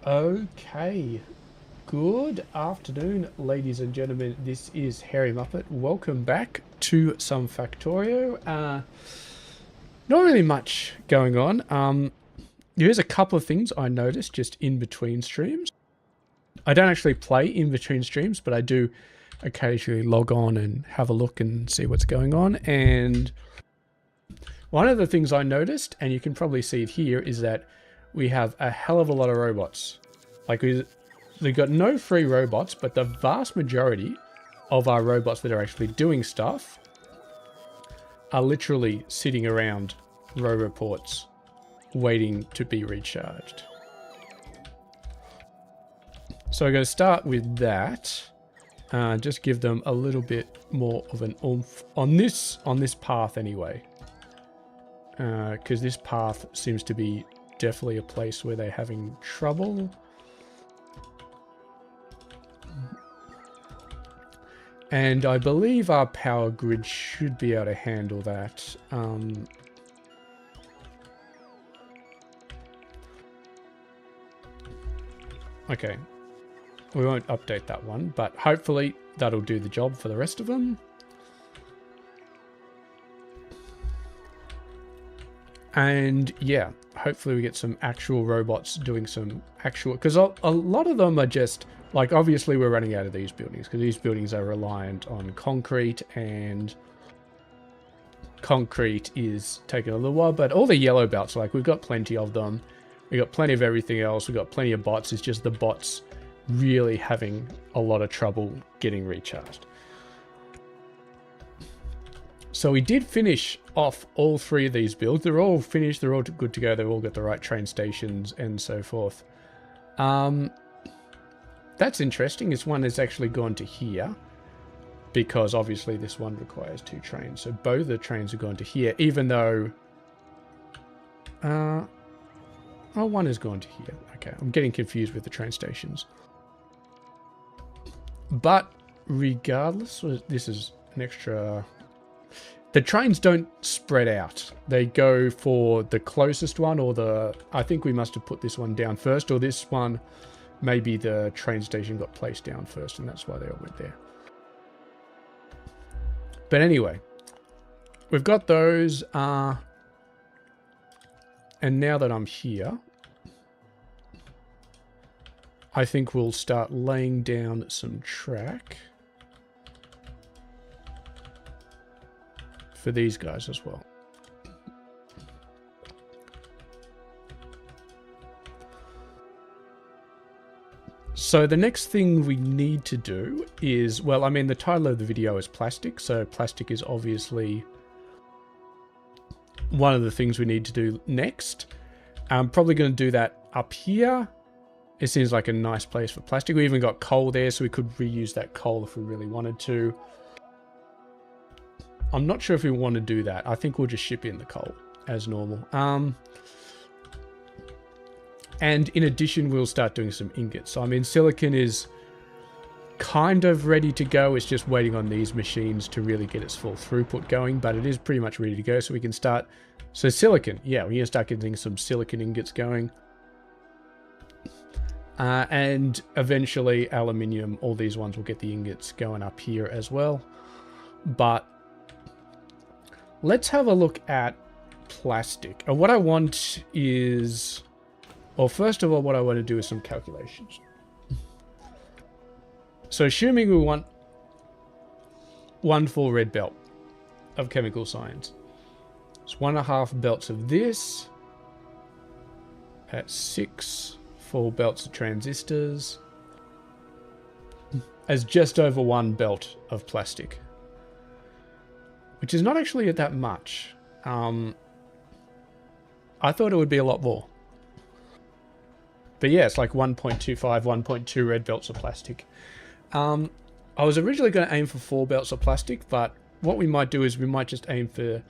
Okay, good afternoon, ladies and gentlemen. This is Hairymuppet. Welcome back to some Factorio. Not really much going on. Here's a couple of things I noticed just in between streams. I don't actually play in between streams, but I do occasionally log on and have a look and see what's going on. And one of the things I noticed, and you can probably see it here, is that we have a hell of a lot of robots. Like we've got no free robots, but the vast majority of our robots that are actually doing stuff are literally sitting around roboports waiting to be recharged. So I'm going to start with that. Just give them a little bit more of an oomph on this path anyway. Because this path seems to be definitely a place where they're having trouble. And I believe our power grid should be able to handle that. Okay, we won't update that one, but hopefully that'll do the job for the rest of them. And yeah, hopefully we get some actual robots doing some actual... Because a lot of them are just... Like, obviously we're running out of these buildings, because these buildings are reliant on concrete, and concrete is taking a little while. But all the yellow belts, like, we've got plenty of them. We've got plenty of everything else. We've got plenty of bots. It's just the bots really having a lot of trouble getting recharged. So we did finish off all three of these builds. They're all finished. They're all good to go. They've all got the right train stations and so forth. That's interesting. This one has actually gone to here, because obviously this one requires 2 trains. So both the trains have gone to here, even though... oh, one has gone to here. Okay, I'm getting confused with the train stations. But regardless, this is an extra... The trains don't spread out. They go for the closest one, or the... I think we must have put this one down first, or this one... Maybe the train station got placed down first, and that's why they all went there. But anyway, we've got those. And now that I'm here, I think we'll start laying down some track for these guys as well. So the next thing we need to do is, well, I mean, the title of the video is plastic. So plastic is obviously one of the things we need to do next. I'm probably going to do that up here. It seems like a nice place for plastic. We even got coal there, so we could reuse that coal if we really wanted to. I'm not sure if we want to do that. I think we'll just ship in the coal as normal. And in addition, we'll start doing some ingots. So, I mean, silicon is kind of ready to go. It's just waiting on these machines to really get its full throughput going, but it is pretty much ready to go. So we can start... So silicon, yeah, we're going to start getting some silicon ingots going. And eventually aluminium, all these ones will get the ingots going up here as well. But let's have a look at plastic. And what I want is... Well, first of all, what I want to do is some calculations. So assuming we want 1 full red belt of chemical science. It's 1.5 belts of this. At 6 full belts of transistors. As just over 1 belt of plastic. Which is not actually that much. I thought it would be a lot more. But yeah, it's like 1.25, 1.2 red belts of plastic. I was originally going to aim for 4 belts of plastic, but what we might do is we might just aim for...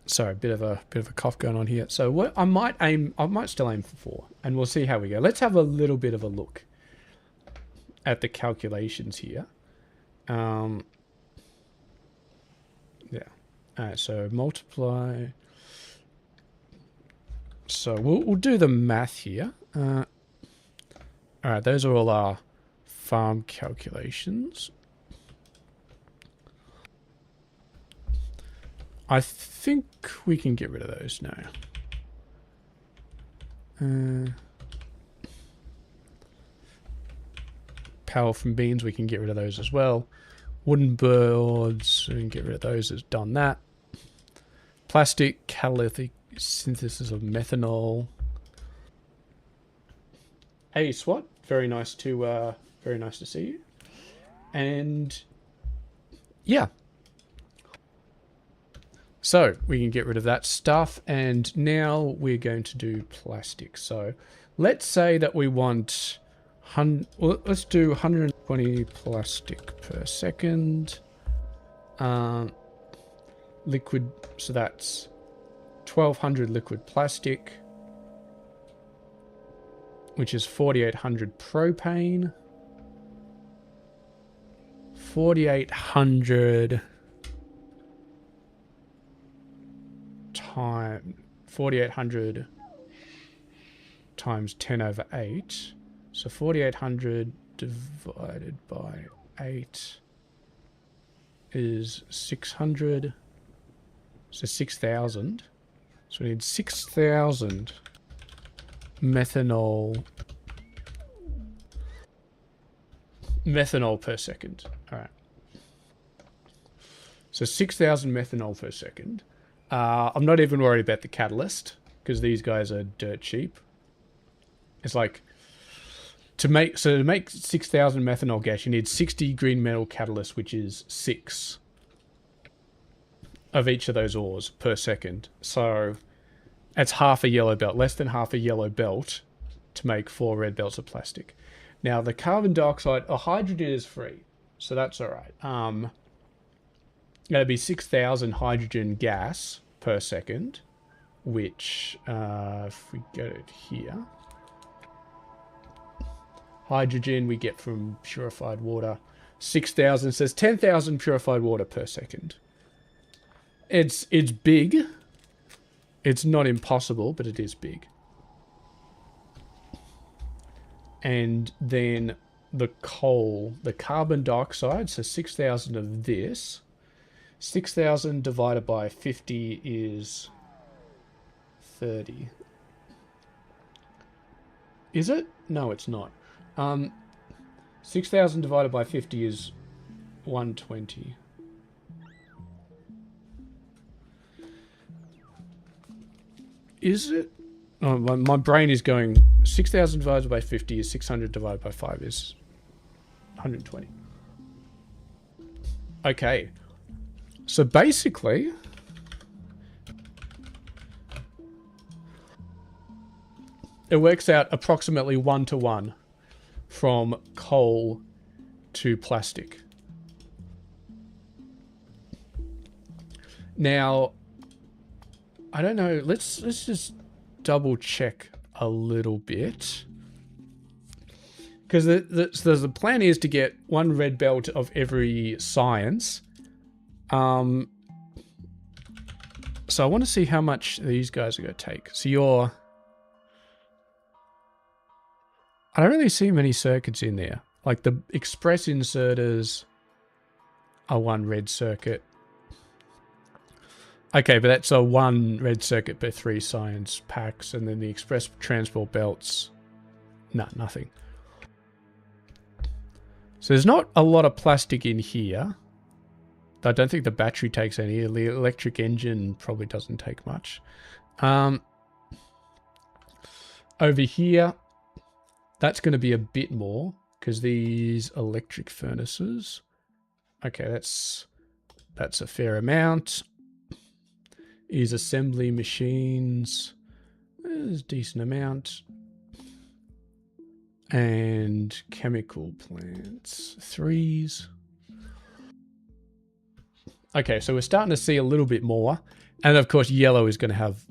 Sorry, a bit of a cough going on here. So what I might still aim for 4, and we'll see how we go. Let's have a little bit of a look at the calculations here. Yeah. Alright, so multiply so we'll do the math here. All right, those are all our farm calculations. I think we can get rid of those now. Power from beans, we can get rid of those as well. Wooden boards, we can get rid of those. It's done that. Plastic, catalytic synthesis of methanol. Hey, SWAT. Very nice to see you. And yeah. So we can get rid of that stuff, and now we're going to do plastic. So let's say that we want let's do 120 plastic per second. Liquid, so that's 1200 liquid plastic, which is 4800 propane. 4800 times 10 over 8. So 4800 divided by 8 is 600. So 6,000. So we need 6,000 methanol per second. All right. So 6,000 methanol per second. I'm not even worried about the catalyst because these guys are dirt cheap. It's like to make 6,000 methanol gas, you need 60 green metal catalyst, which is 6 of each of those ores per second. So that's half a yellow belt, less than half a yellow belt to make 4 red belts of plastic. Now the carbon dioxide, hydrogen is free, so that's all right. That'd be 6,000 hydrogen gas per second, which if we go to here, hydrogen we get from purified water. 6,000 says 10,000 purified water per second. It's big. It's not impossible, but it is big. And then the coal, the carbon dioxide, so 6,000 of this. 6,000 divided by 50 is 30. Is it? No, it's not. 6,000 divided by 50 is 120. Is it? Oh, my brain is going, 6,000 divided by 50 is 600 divided by 5 is 120. Okay. So basically, it works out approximately 1-to-1 from coal to plastic. Now, I don't know, let's just double check a little bit. Because the plan is to get 1 red belt of every science. So I want to see how much these guys are going to take. So I don't really see many circuits in there. Like the express inserters are 1 red circuit. Okay, but that's a 1 red circuit per 3 science packs. And then the express transport belts, nothing. So there's not a lot of plastic in here. I don't think the battery takes any. The electric engine probably doesn't take much. Over here, that's going to be a bit more because these electric furnaces. Okay, that's a fair amount. These assembly machines. There's a decent amount. And chemical plants. 3s. Okay, so we're starting to see a little bit more. And of course, yellow is going to have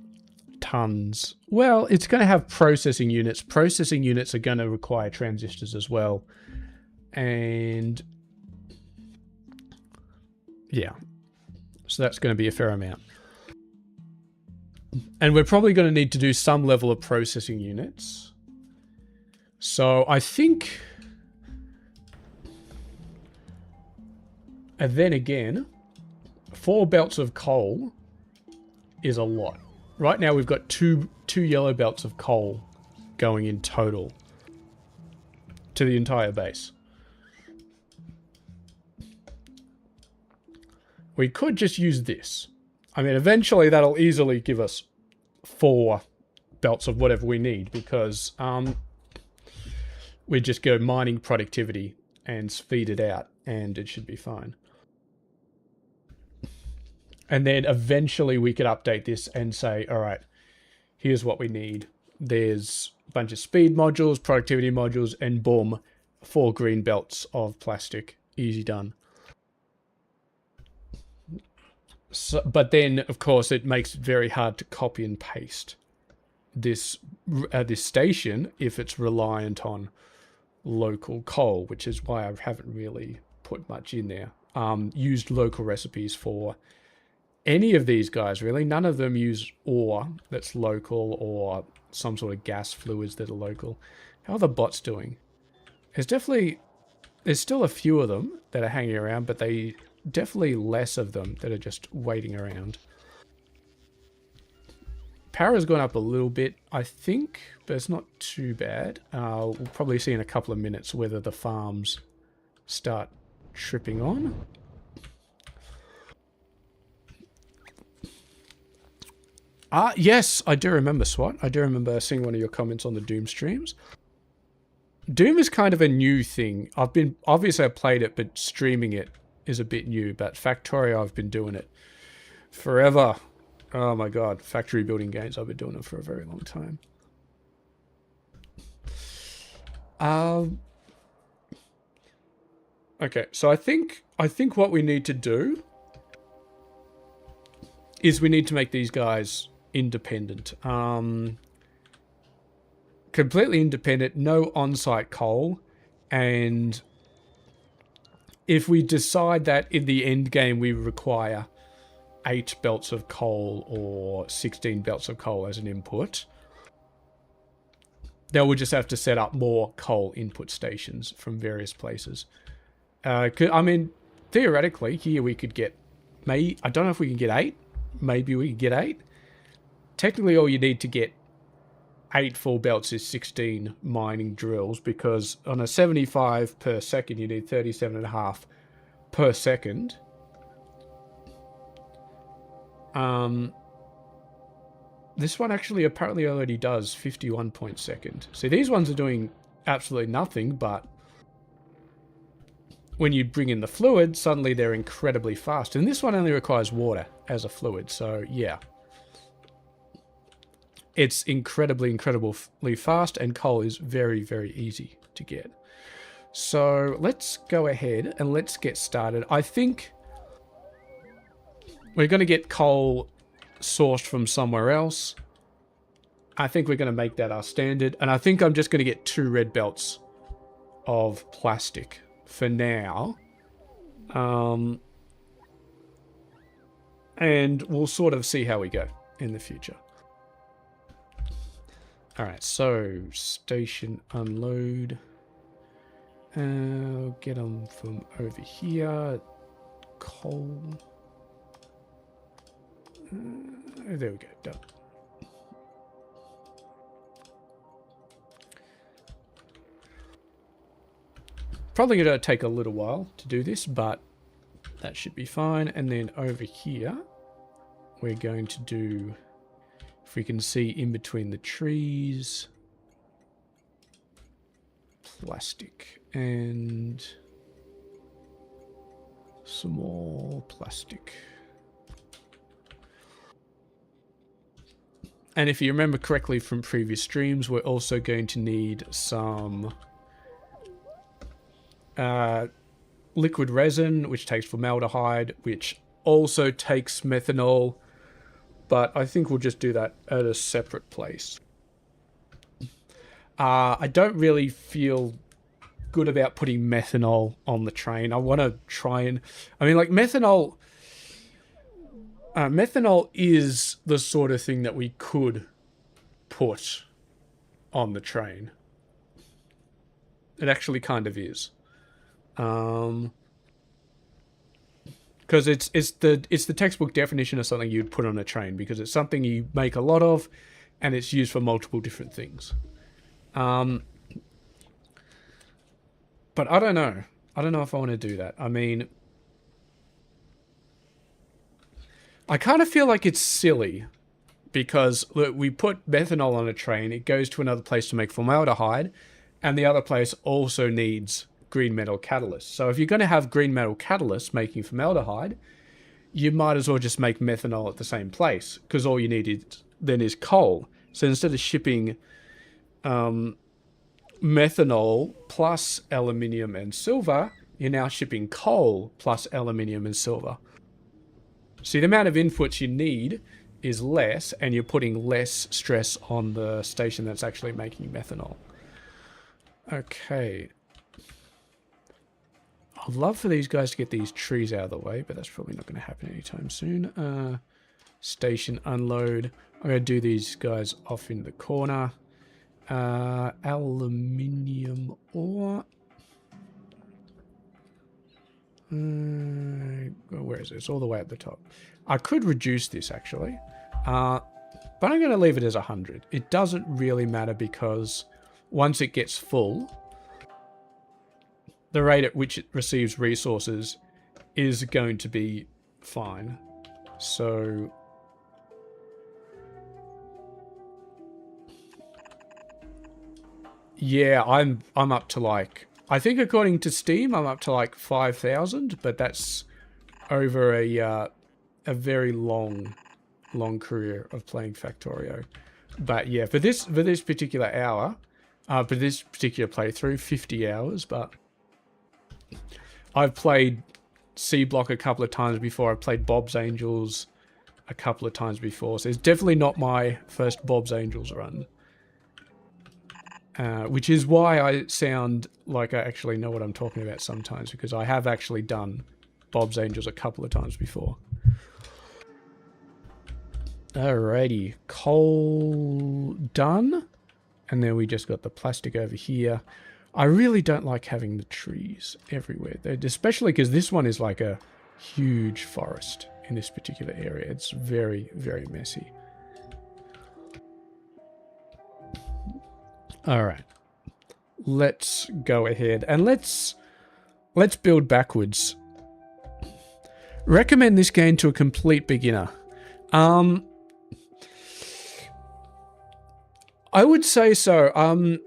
tons. Well, it's going to have processing units. Processing units are going to require transistors as well. And yeah, so that's going to be a fair amount. And we're probably going to need to do some level of processing units. So I think... And then again, 4 belts of coal is a lot. Right now we've got two yellow belts of coal going in total to the entire base. We could just use this. I mean, eventually that'll easily give us 4 belts of whatever we need, because we just go mining productivity and feed it out, and it should be fine. And then eventually we could update this and say, all right, here's what we need. There's a bunch of speed modules, productivity modules, and boom, 4 green belts of plastic. Easy done. So, but then, of course, it makes it very hard to copy and paste this station if it's reliant on local coal, which is why I haven't really put much in there. Used local recipes for any of these guys, really. None of them use ore that's local or some sort of gas fluids that are local. How are the bots doing? There's still a few of them that are hanging around, but definitely less of them that are just waiting around. Power's gone up a little bit, I think, but it's not too bad. We'll probably see in a couple of minutes whether the farms start tripping on. Yes, I do remember, SWAT. I do remember seeing one of your comments on the Doom streams. Doom is kind of a new thing. Obviously I played it, but streaming it is a bit new. But Factorio, I've been doing it forever. Oh my god, factory building games, I've been doing it for a very long time. Okay, so I think what we need to do is we need to make these guys independent. Completely independent, no on-site coal, and if we decide that in the end game we require 8 belts of coal or 16 belts of coal as an input, then we'll just have to set up more coal input stations from various places. I mean, theoretically, here we could get, I don't know if we can get 8. Maybe we can get 8. Technically, all you need to get 8 full belts is 16 mining drills, because on a 75 per second, you need 37.5 per second. This one actually apparently already does 51 point second. See, these ones are doing absolutely nothing, but when you bring in the fluid, suddenly they're incredibly fast. And this one only requires water as a fluid, so yeah. It's incredibly fast, and coal is very, very easy to get. So let's go ahead and let's get started. I think we're going to get coal sourced from somewhere else. I think we're going to make that our standard. And I think I'm just going to get 2 red belts of plastic for now. And we'll sort of see how we go in the future. Alright, so station unload. Get them from over here. Coal. There we go, done. Probably going to take a little while to do this, but that should be fine. And then over here, we're going to do, if we can see in between the trees, plastic and some more plastic. And if you remember correctly from previous streams, we're also going to need some liquid resin, which takes formaldehyde, which also takes methanol, but I think we'll just do that at a separate place. I don't really feel good about putting methanol on the train. I want to try and... I mean, like, methanol is the sort of thing that we could put on the train. It actually kind of is. Because it's the textbook definition of something you'd put on a train, because it's something you make a lot of, and it's used for multiple different things. But I don't know. I don't know if I want to do that. I mean, I kind of feel like it's silly, because look, we put methanol on a train, it goes to another place to make formaldehyde, and the other place also needs green metal catalyst. So if you're going to have green metal catalyst making formaldehyde, you might as well just make methanol at the same place, because all you need then is coal. So instead of shipping methanol plus aluminium and silver, you're now shipping coal plus aluminium and silver. See, the amount of inputs you need is less, and you're putting less stress on the station that's actually making methanol. Okay. I'd love for these guys to get these trees out of the way, but that's probably not going to happen anytime soon. Station unload. I'm going to do these guys off in the corner. Aluminium ore. Where is it? It's all the way at the top. I could reduce this, actually. But I'm going to leave it as 100. It doesn't really matter, because once it gets full, the rate at which it receives resources is going to be fine. So yeah, I'm up to like, I think according to Steam, I'm up to like 5,000, but that's over a very long career of playing Factorio. But yeah, for this particular hour, for this particular playthrough, 50 hours, but I've played C Block a couple of times before. I've played Bob's Angels a couple of times before. So it's definitely not my first Bob's Angels run. Which is why I sound like I actually know what I'm talking about sometimes, because I have actually done Bob's Angels a couple of times before. Alrighty, coal done. And then we just got the plastic over here. I really don't like having the trees everywhere, especially because this one is like a huge forest in this particular area. It's very, very messy. All right, let's go ahead and let's build backwards. Recommend this game to a complete beginner. I would say so.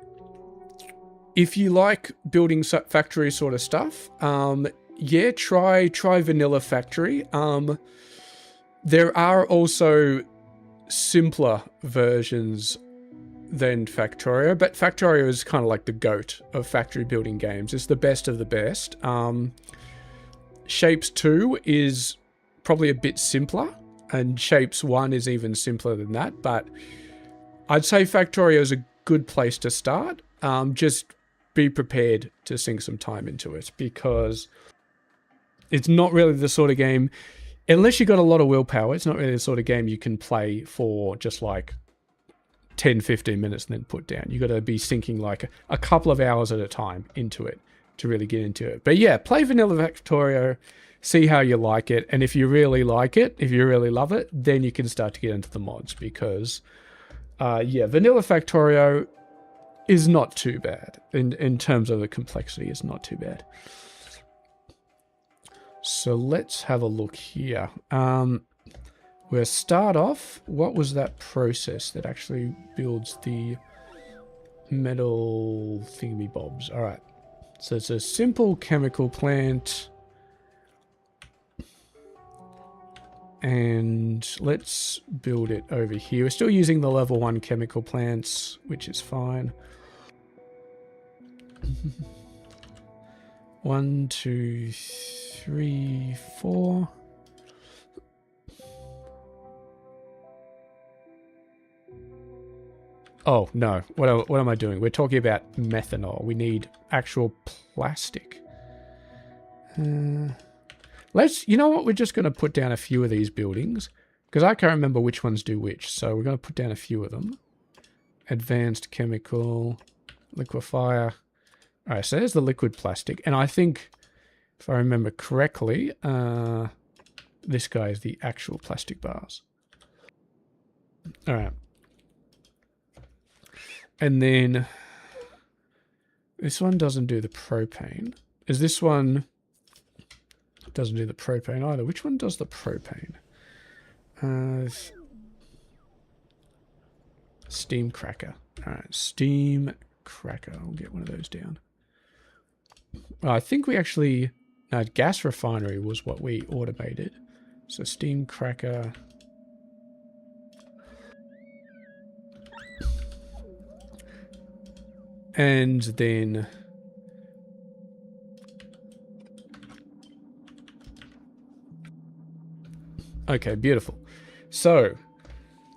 If you like building factory sort of stuff, yeah, try Vanilla Factory. There are also simpler versions than Factorio, but Factorio is kind of like the GOAT of factory building games. It's the best of the best. Shapes 2 is probably a bit simpler, and Shapes 1 is even simpler than that, but I'd say Factorio is a good place to start. Just be prepared to sink some time into it, because it's not really the sort of game, unless you got a lot of willpower, it's not really the sort of game you can play for just like 10-15 minutes and then put down. You got to be sinking like a couple of hours at a time into it to really get into it. But yeah, play Vanilla Factorio, see how you like it, and if you really like it, if you really love it, then you can start to get into the mods, because yeah, Vanilla Factorio is not too bad. In terms of the complexity, it's not too bad. So let's have a look here. We'll start off, what was that process that actually builds the metal thingamybobs? All right, so it's a simple chemical plant. And let's build it over here. We're still using the level 1 chemical plants, which is fine. 1, 2, 3, 4. Oh, no. What am I doing? We're talking about methanol. We need actual plastic. You know what? We're just going to put down a few of these buildings, Because I can't remember which ones do which. So we're going to put down a few of them. Advanced chemical, liquefier. Alright, so there's the liquid plastic. And I think, if I remember correctly, this guy is the actual plastic bars. Alright. And then this one doesn't do the propane. Is this one doesn't do the propane either? Which one does the propane? Steam cracker. Alright, steam cracker. I'll get one of those down. I think we actually... gas refinery was what we automated. So steam cracker... And then... Okay, beautiful. So,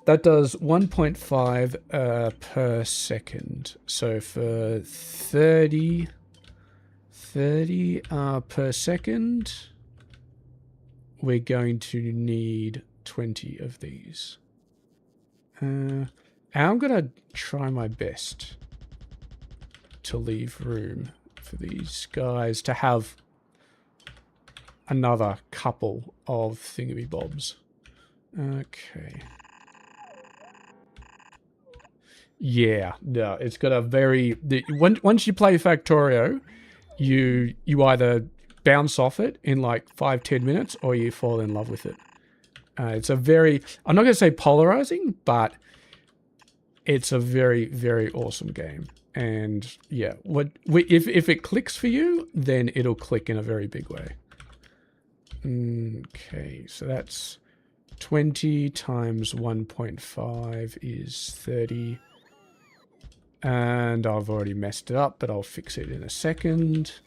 that does 1.5 per second. So for 30 per second, we're going to need 20 of these. And I'm going to try my best to leave room for these guys to have another couple of thingamybobs. Okay. Yeah, no, it's got a very... Once you play Factorio, you either bounce off it in like 5-10 minutes or you fall in love with it. It's a very... I'm not going to say polarizing, but it's a very, very awesome game. And yeah, if it clicks for you, then it'll click in a very big way. Okay, so that's 20 times 1.5 is 30. And I've already messed it up, but I'll fix it in a second.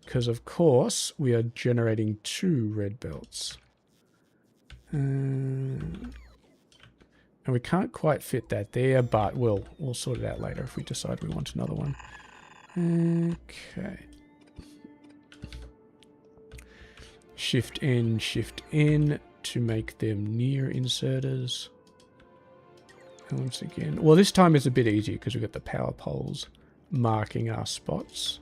Because of course, we are generating 2 red belts. And we can't quite fit that there, but we'll sort it out later if we decide we want another one. Okay. Shift N to make them near inserters. And once again, well, this time it's a bit easier because we've got the power poles marking our spots.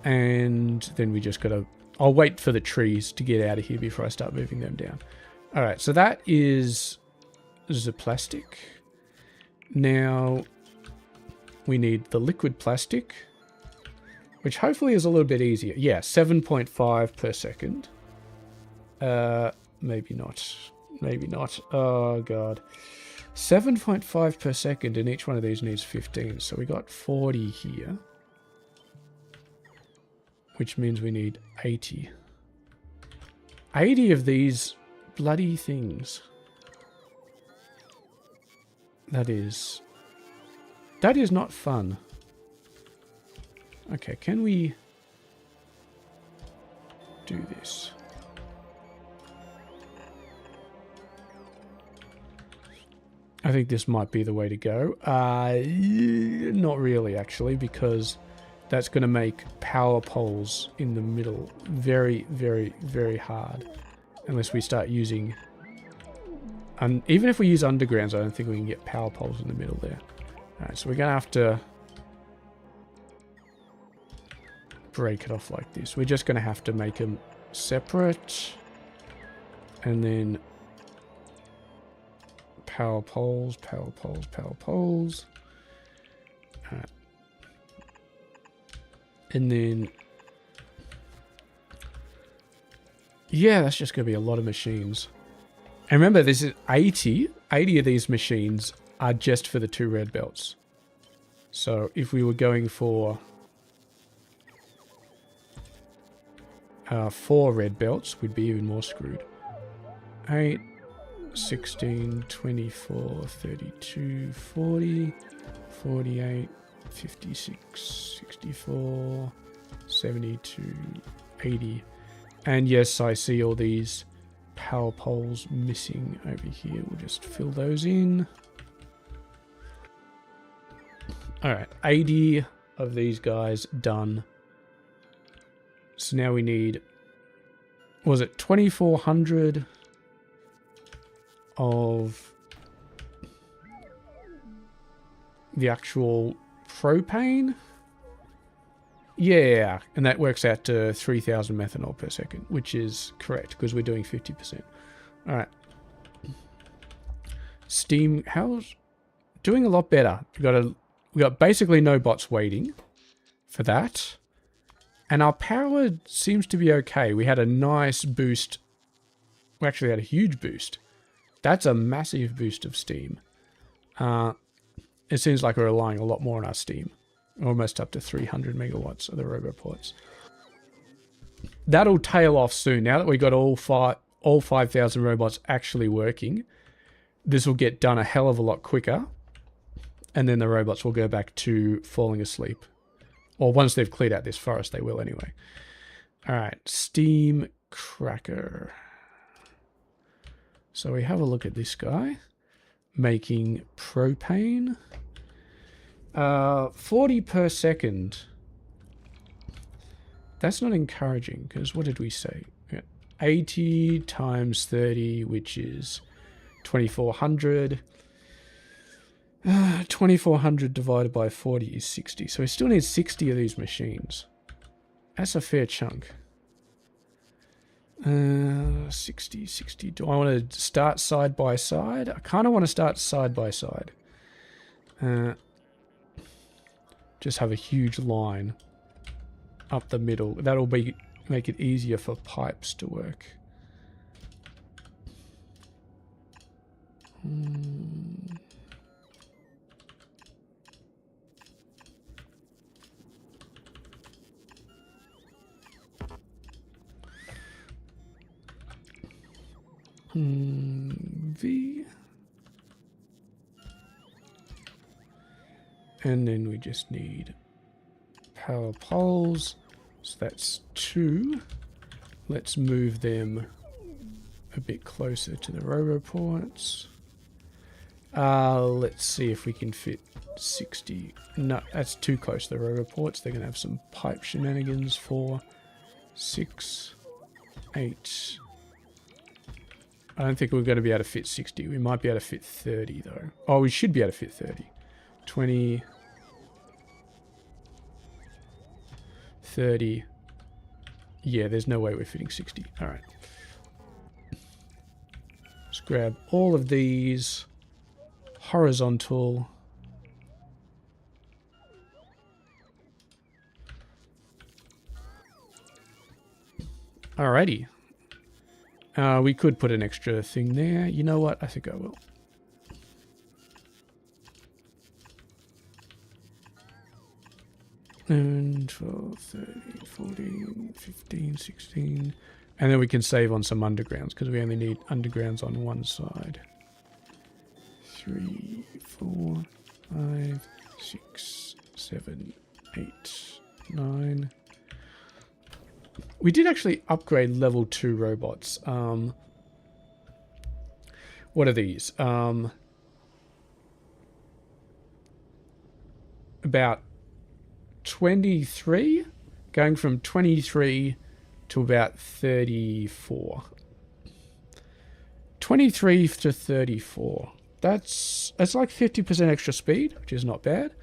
And then we just got to... I'll wait for the trees to get out of here before I start moving them down. All right, so that is the plastic. Now we need the liquid plastic, which hopefully is a little bit easier. Yeah, 7.5 per second. Maybe not. Maybe not. Oh, God. 7.5 per second, and each one of these needs 15. So we got 40 here, which means we need 80. 80 of these bloody things. That is not fun. Okay, can we do this? I think this might be the way to go. Not really, actually, because that's going to make power poles in the middle very, very, very hard. Unless we start using... And even if we use undergrounds, I don't think we can get power poles in the middle there. Alright, so we're going to have to break it off like this. We're just going to have to make them separate. And then power poles, power poles, power poles. Alright. And then... Yeah, that's just going to be a lot of machines. And remember, this is 80. 80 of these machines are just for the 2 red belts. So if we were going for 4 red belts, we'd be even more screwed. 8, 16, 24, 32, 40, 48, 56, 64, 72, 80. And yes, I see all these power poles missing over here. We'll just fill those in. Alright, 80 of these guys done. So now we need was it 2400 of the actual propane? Yeah, and that works out to 3000 methanol per second, which is correct because we're doing 50%. All right. Steam, how's doing a lot better. We got basically no bots waiting for that. And our power seems to be okay. We had a nice boost. We actually had a huge boost. That's a massive boost of steam. It seems like we're relying a lot more on our steam. Almost up to 300 megawatts of the roboports. That'll tail off soon. Now that we got all 5,000 robots actually working, this will get done a hell of a lot quicker. And then the robots will go back to falling asleep. Or once they've cleared out this forest, they will anyway. All right, steam cracker. So we have a look at this guy. Making propane. 40 per second. That's not encouraging, because what did we say? 80 times 30, which is 2400. 2400 divided by 40 is 60. So we still need 60 of these machines. That's a fair chunk. 60. Do I want to start side by side? I kind of want to start side by side. Just have a huge line up the middle. That'll make it easier for pipes to work. V. And then we just need power poles. So that's 2. Let's move them a bit closer to the roboports. Let's see if we can fit 60. No, that's too close to the roboports. They're going to have some pipe shenanigans. 4, 6, 8. I don't think we're going to be able to fit 60. We might be able to fit 30 though. Oh, we should be able to fit 30. 20. 30. Yeah, there's no way we're fitting 60. All right. Let's grab all of these. Horizontal. Alrighty. We could put an extra thing there. You know what? I think I will. And 12, 13, 14, 15, 16. And then we can save on some undergrounds because we only need undergrounds on one side. 3, 4, 5, 6, 7, 8, 9. We did actually upgrade level 2 robots. What are these? About 23, going from 23 to about 34. 23 to 34. That's like 50% extra speed, which is not bad.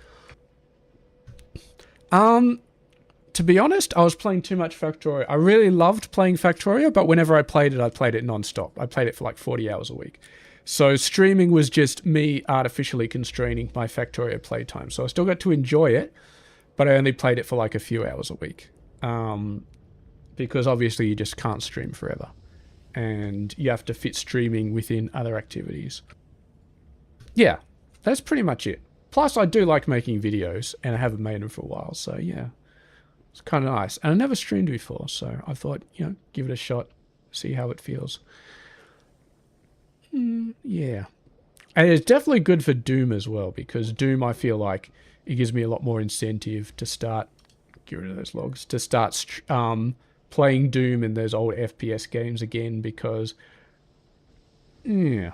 To be honest, I was playing too much Factorio. I really loved playing Factorio, but whenever I played it non-stop. I played it for like 40 hours a week. So streaming was just me artificially constraining my Factorio playtime. So I still got to enjoy it, but I only played it for like a few hours a week. Because obviously you just can't stream forever. And you have to fit streaming within other activities. Yeah, that's pretty much it. Plus, I do like making videos, and I haven't made them for a while, so yeah. It's kind of nice. And I never streamed before, so I thought, give it a shot, see how it feels. Yeah. And it's definitely good for Doom as well, because Doom, I feel like, it gives me a lot more incentive to start, get rid of those logs, to start playing Doom in those old FPS games again, because, yeah,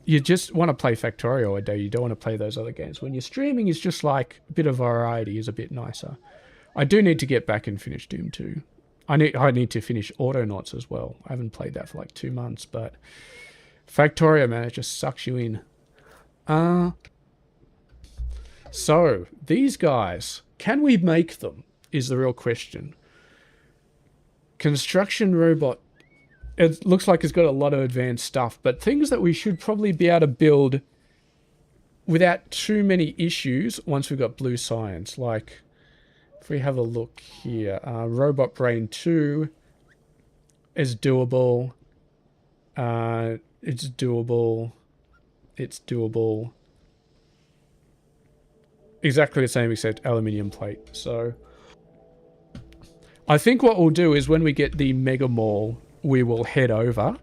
you just want to play Factorio a day. You don't want to play those other games. When you're streaming, it's just like a bit of variety is a bit nicer. I do need to get back and finish Doom 2. I need to finish Autonauts as well. I haven't played that for like 2 months, but Factorio, man, it just sucks you in. So these guys, can we make them? Is the real question. Construction robot. It looks like it's got a lot of advanced stuff, but things that we should probably be able to build without too many issues once we've got blue science. Like, if we have a look here, Robot Brain 2 is doable. It's doable. It's doable. Exactly the same except aluminium plate. So I think what we'll do is when we get the Mega Mall, we will head over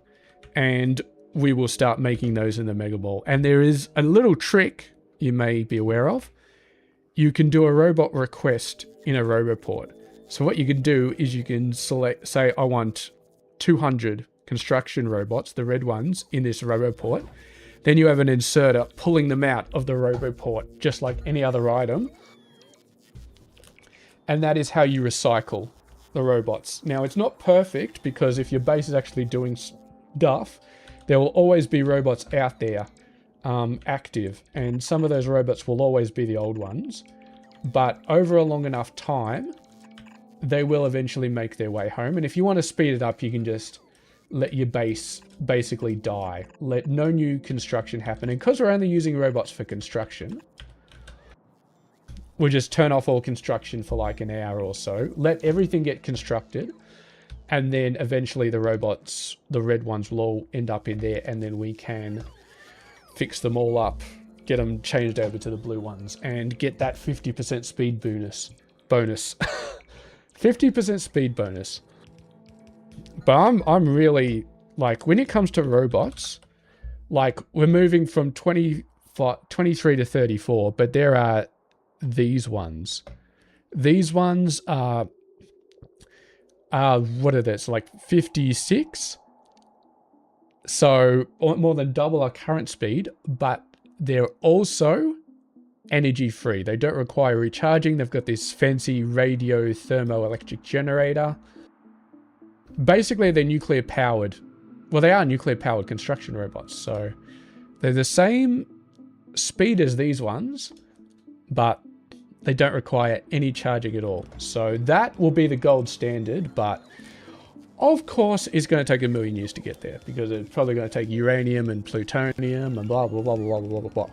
and we will start making those in the Mega Mall. And there is a little trick you may be aware of. You can do a robot request in a Roboport. So what you can do is you can select, say I want 200 construction robots, the red ones, in this Roboport. Then you have an inserter pulling them out of the Roboport, just like any other item. And that is how you recycle the robots. Now, it's not perfect, because if your base is actually doing stuff, there will always be robots out there active. And some of those robots will always be the old ones. But over a long enough time, they will eventually make their way home. And if you want to speed it up, you can just let your base basically die. Let no new construction happen. And because we're only using robots for construction, we'll just turn off all construction for like an hour or so. Let everything get constructed. And then eventually the robots, the red ones, will all end up in there. And then we can fix them all up, get them changed over to the blue ones, and get that 50% speed bonus. 50% speed bonus. But I'm really, like, when it comes to robots, like, we're moving from 23 to 34, but there are these ones. These ones are what are this, like 56? So more than double our current speed, but they're also energy free. They don't require recharging. They've got this fancy radio thermoelectric generator. Basically, they're nuclear powered. Well, they are nuclear powered construction robots. So they're the same speed as these ones, but they don't require any charging at all. So that will be the gold standard, but of course it's going to take 1,000,000 years to get there, because it's probably going to take uranium and plutonium and blah, blah, blah, blah, blah, blah, blah.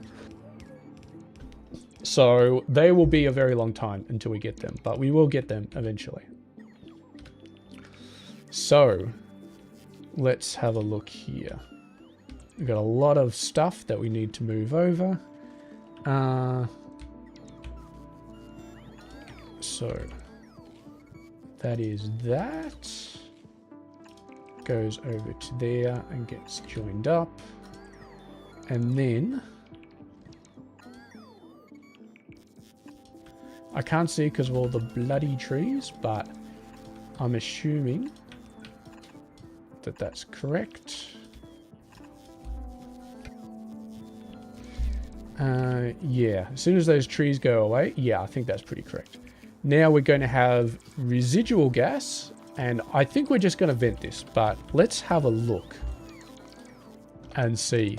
So they will be a very long time until we get them, but we will get them eventually. So let's have a look here. We've got a lot of stuff that we need to move over. So that is that. Goes over to there and gets joined up. And then I can't see because of all the bloody trees, but I'm assuming that that's correct. Yeah, as soon as those trees go away, yeah, I think that's pretty correct. Now we're going to have residual gas, and I think we're just going to vent this, but let's have a look and see.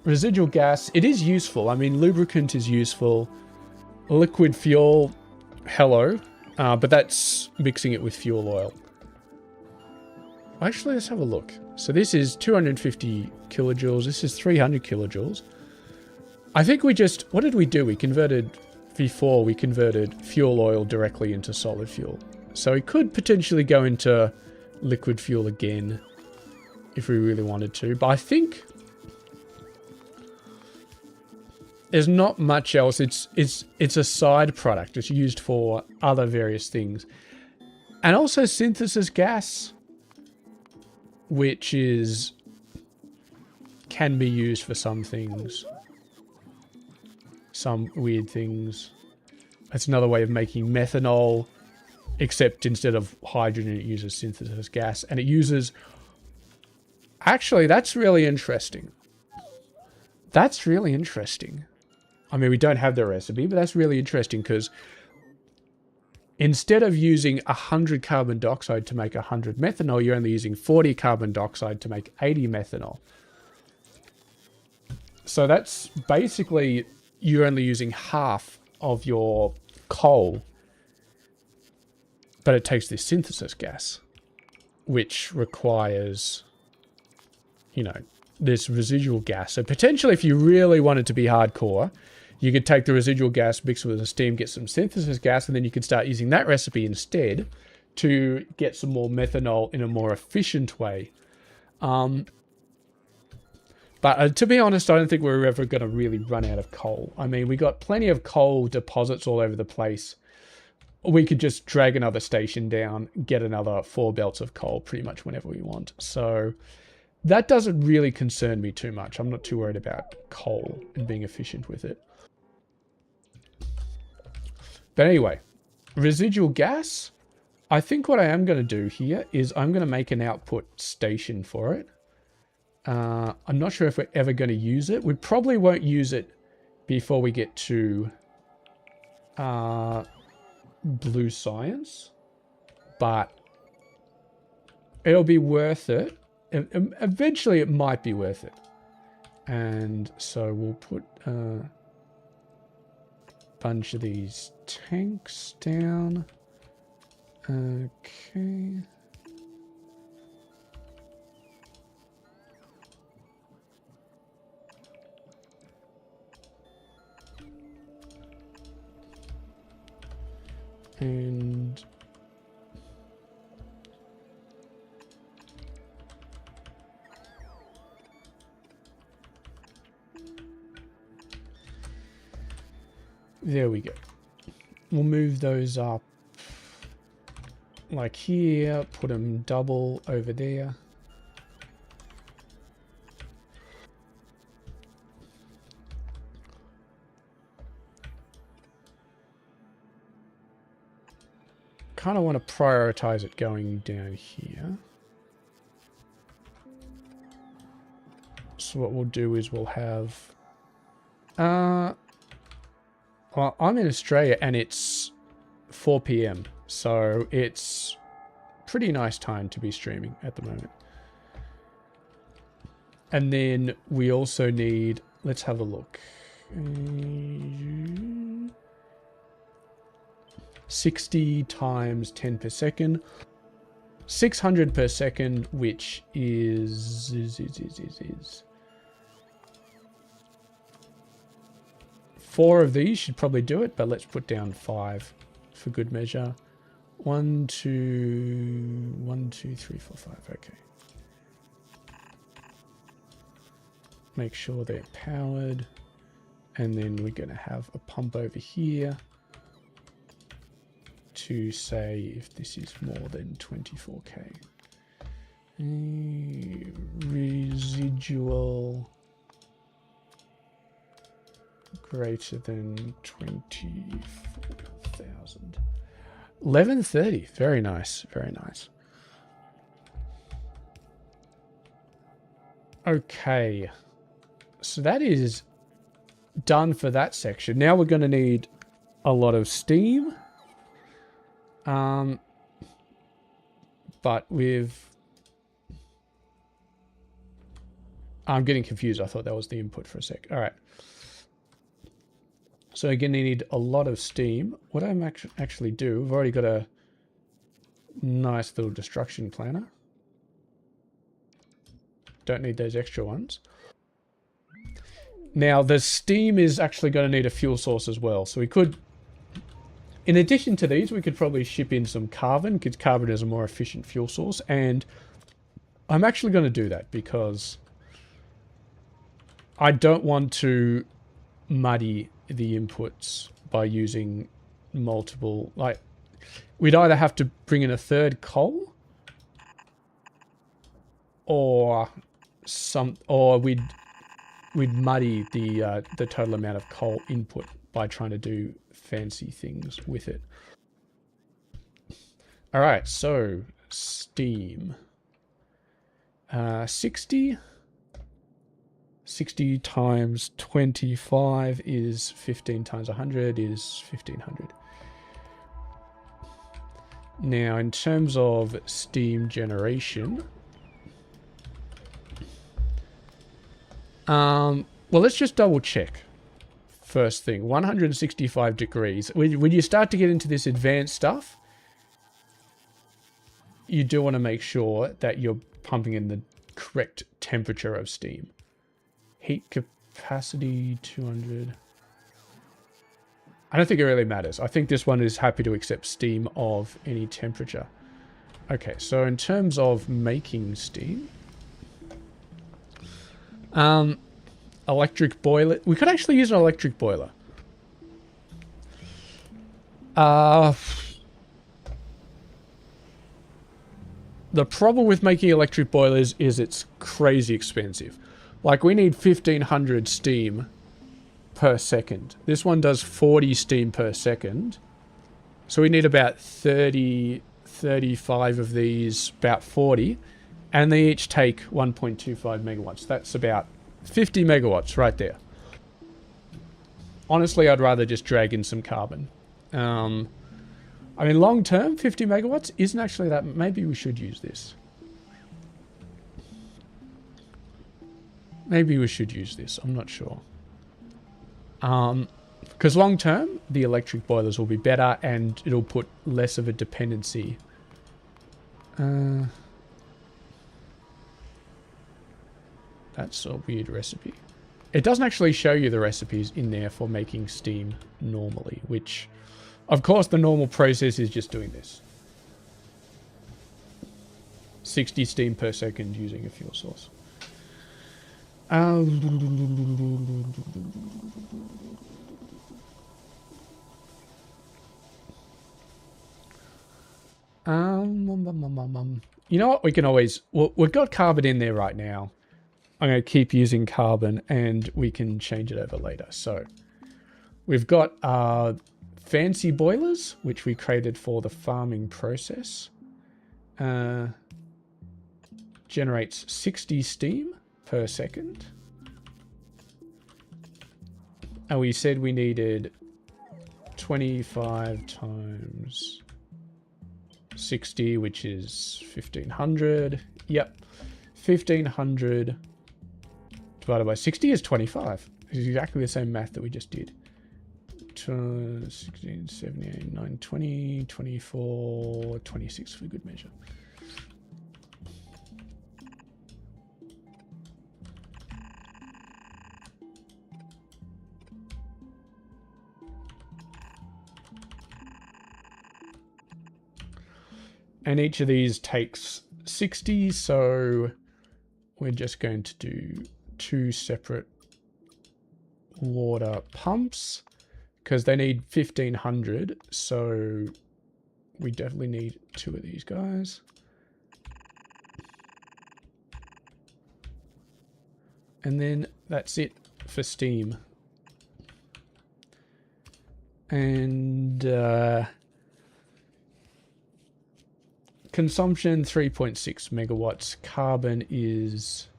Residual gas, it is useful. I mean, lubricant is useful. Liquid fuel, hello, but that's mixing it with fuel oil. Actually, let's have a look. So this is 250 kilojoules. This is 300 kilojoules. I think we just, what did we do? We converted, before we converted fuel oil directly into solid fuel. So it could potentially go into liquid fuel again if we really wanted to. But I think there's not much else. It's a side product. It's used for other various things. And also synthesis gas, which can be used for some things. Some weird things. That's another way of making methanol, except instead of hydrogen, it uses synthesis gas. And it uses... Actually, that's really interesting. That's really interesting. I mean, we don't have the recipe, but that's really interesting because instead of using 100 carbon dioxide to make 100 methanol, you're only using 40 carbon dioxide to make 80 methanol. So that's basically you're only using half of your coal, but it takes this synthesis gas, which requires, you know, this residual gas. So potentially if you really wanted to be hardcore, you could take the residual gas, mix it with the steam, get some synthesis gas, and then you could start using that recipe instead to get some more methanol in a more efficient way. But to be honest, I don't think we're ever going to really run out of coal. I mean, we got plenty of coal deposits all over the place. We could just drag another station down, get another 4 belts of coal pretty much whenever we want. So that doesn't really concern me too much. I'm not too worried about coal and being efficient with it. But anyway, residual gas. I think what I am going to do here is I'm going to make an output station for it. I'm not sure if we're ever going to use it. We probably won't use it before we get to blue science, but it'll be worth it. Eventually it might be worth it. And so we'll put a bunch of these tanks down. Okay. And there we go. We'll move those up like here, put them double over there. Kind of want to prioritize it going down here. So what we'll do is we'll have well, I'm in Australia and it's 4 p.m. so it's pretty nice time to be streaming at the moment. And then we also need, let's have a look. 60 times 10 per second. 600 per second, which is 4 of these should probably do it, but let's put down 5 for good measure. 1, 2, 3, 4, 5. Okay. Make sure they're powered. And then we're going to have a pump over here to say if this is more than 24k. Residual greater than 24,000. 1130. Very nice. Very nice. Okay. So that is done for that section. Now we're going to need a lot of steam. But I'm getting confused. I thought that was the input for a sec. All right. So again, you need a lot of steam. What I'm actually do, I've already got a nice little destruction planner. Don't need those extra ones. Now, the steam is actually going to need a fuel source as well. So we could, in addition to these, we could probably ship in some carbon, because carbon is a more efficient fuel source. And I'm actually going to do that because I don't want to muddy the inputs by using multiple, like, we'd either have to bring in a third coal or we'd muddy the total amount of coal input by trying to do fancy things with it. All right, so steam. 60 times 25 is 15 times 100 is 1500. Now, in terms of steam generation, well, let's just double check. First thing, 165 degrees. When you start to get into this advanced stuff, you do want to make sure that you're pumping in the correct temperature of steam. Heat capacity 200. I don't think it really matters. I think this one is happy to accept steam of any temperature. Okay, so in terms of making steam, electric boiler. We could actually use an electric boiler. The problem with making electric boilers is it's crazy expensive. Like, we need 1500 steam per second. This one does 40 steam per second. So we need about 30, 35 of these, about 40. And they each take 1.25 megawatts. That's about 50 megawatts right there. Honestly, I'd rather just drag in some carbon. I mean, long term, 50 megawatts isn't actually that. Maybe we should use this. Maybe we should use this. I'm not sure. Because long term, the electric boilers will be better and it'll put less of a dependency. That's a weird recipe. It doesn't actually show you the recipes in there for making steam normally, which, of course, the normal process is just doing this. 60 steam per second using a fuel source. You know what? We can always... Well, we've got carbon in there right now. I'm going to keep using carbon and we can change it over later. So we've got fancy boilers, which we created for the farming process. Generates 60 steam per second. And we said we needed 25 times 60, which is 1500. Yep. 1500 divided by 60 is 25. It's exactly the same math that we just did. 16, 78, 9, 20, 24, 26 for good measure. And each of these takes 60, so we're just going to do 2 separate water pumps because they need 1500, so we definitely need 2 of these guys. And then that's it for steam. And consumption 3.6 megawatts. Carbon is...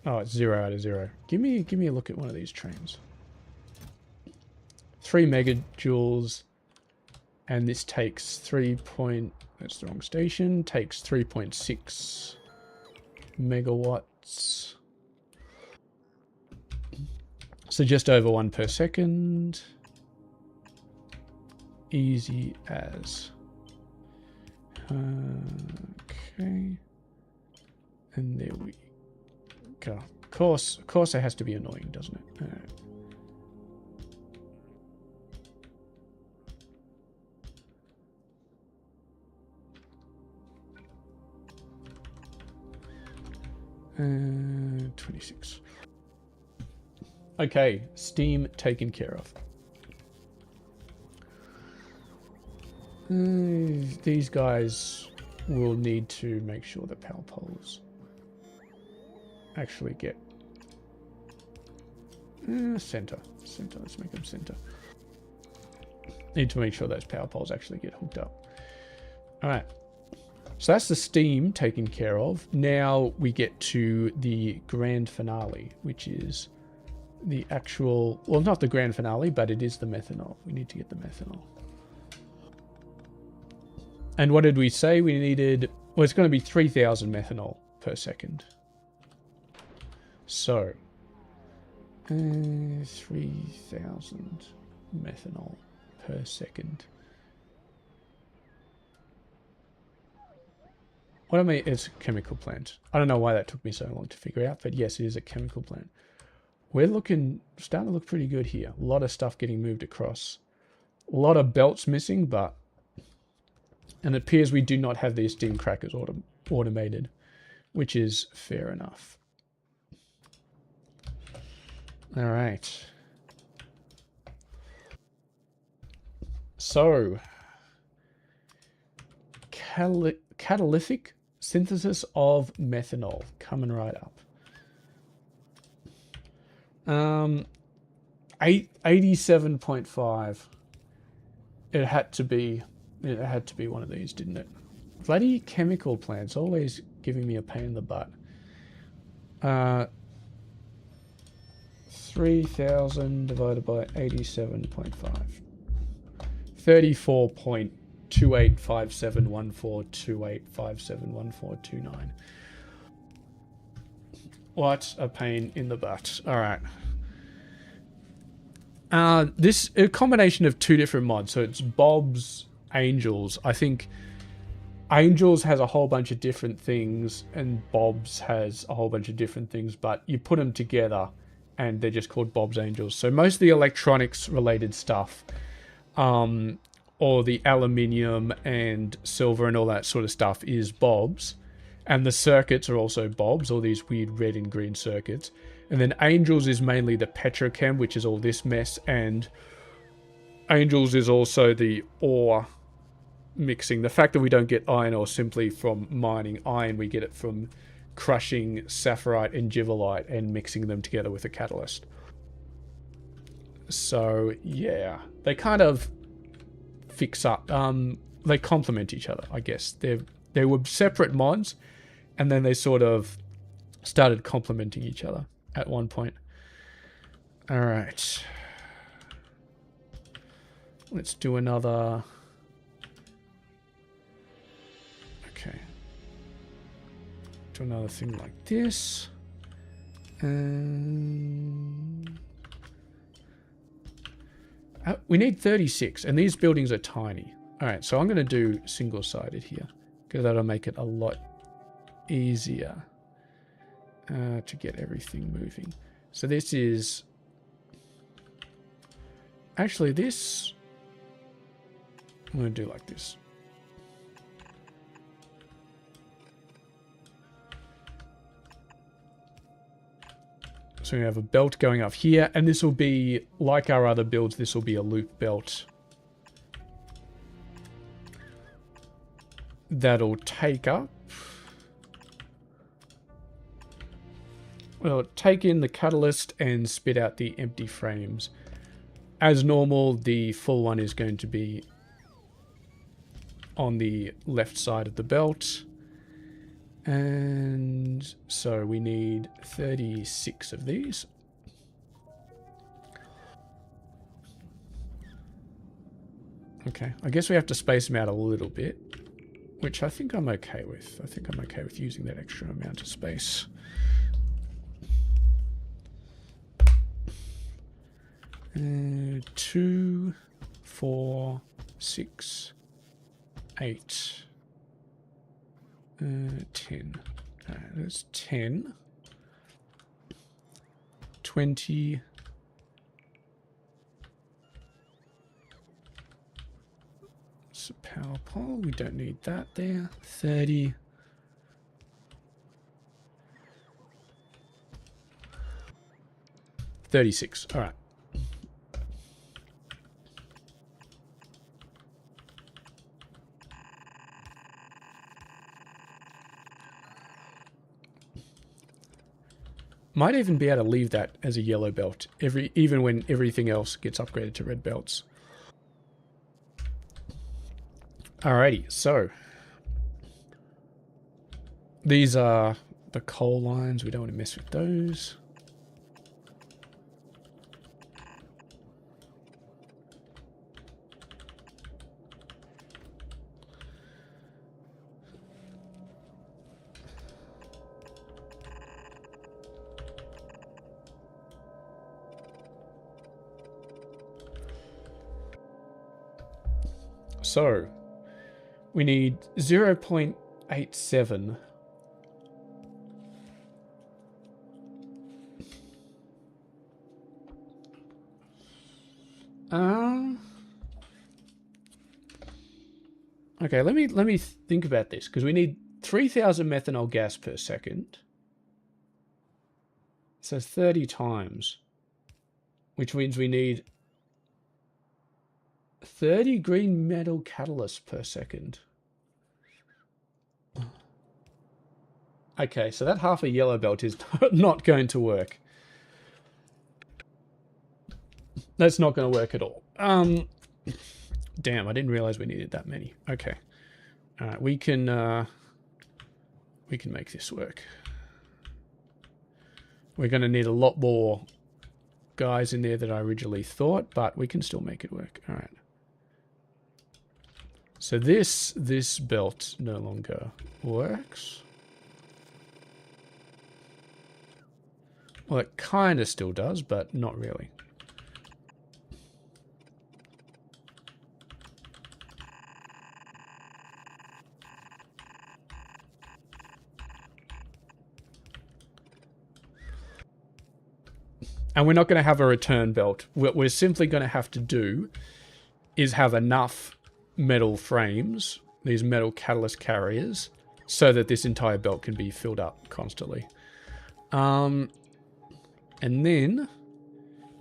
Oh, it's 0 out of 0. Give me a look at one of these trains. 3 megajoules, and this takes 3 point... That's the wrong station. Takes 3.6 megawatts. So just over 1 per second. Easy as. Okay. And there we go. Of course it has to be annoying, doesn't it? All right. Uh, 26. Okay, steam taken care of. These guys will need to make sure the power poles actually get center. Let's make them center. Need to make sure those power poles actually get hooked up. All right. So that's the steam taken care of. Now we get to the grand finale, which is the actual, well, not the grand finale, but it is the methanol. We need to get the methanol. And what did we say? We needed, well, it's going to be 3,000 methanol per second. So, 3,000 methanol per second. What I mean, it's a chemical plant. I don't know why that took me so long to figure out, but yes, it is a chemical plant. We're starting to look pretty good here. A lot of stuff getting moved across. A lot of belts missing, but... And it appears we do not have these steam crackers automated, which is fair enough. All right. So, catalytic synthesis of methanol coming right up. 87.5. It had to be one of these, didn't it? Bloody chemical plants always giving me a pain in the butt. 3,000 divided by 87.5. 34.28571428571429. What a pain in the butt. All right. This a combination of two different mods. So it's Bob's Angels. I think Angels has a whole bunch of different things and Bob's has a whole bunch of different things, but you put them together and they're just called Bob's Angels. So most of the electronics related stuff, or the aluminium and silver and all that sort of stuff is Bob's. And the circuits are also Bob's, all these weird red and green circuits. And then Angels is mainly the petrochem, which is all this mess. And Angels is also the ore mixing. The fact that we don't get iron ore simply from mining iron, we get it from crushing sapphirite and givelite and mixing them together with a catalyst. So, yeah. They kind of fix up. They complement each other, I guess. They were separate mods, and then they sort of started complementing each other at one point. All right. Let's do another. Okay. Do another thing like this. We need 36, and these buildings are tiny. All right, so I'm going to do single-sided here, because that'll make it a lot easier to get everything moving. So this is... Actually, this... I'm going to do like this. So we have a belt going up here, and this will be, like our other builds, this will be a loop belt. That'll take up... Well, take in the catalyst and spit out the empty frames. As normal, the full one is going to be on the left side of the belt. And so we need 36 of these. Okay, I guess we have to space them out a little bit, which I think I'm okay with. I think I'm okay with using that extra amount of space. And 2, 4, 6, 8, 10. That's 10. 20. It's a power pole. We don't need that there. 30. 36. All right. Might even be able to leave that as a yellow belt, even when everything else gets upgraded to red belts. Alrighty, so these are the coal lines. We don't want to mess with those. So we need 0.87. Okay, let me think about this, because we need 3,000 methanol gas per second. So 30 times, which means we need 30 green metal catalysts per second. Okay, so that half a yellow belt is not going to work. That's not going to work at all. Damn, I didn't realize we needed that many. Okay. All right, we can make this work. We're going to need a lot more guys in there than I originally thought, but we can still make it work. All right. So this belt no longer works. Well, it kind of still does, but not really. And we're not going to have a return belt. What we're simply going to have to do is have enough metal frames, these metal catalyst carriers, so that this entire belt can be filled up constantly. And then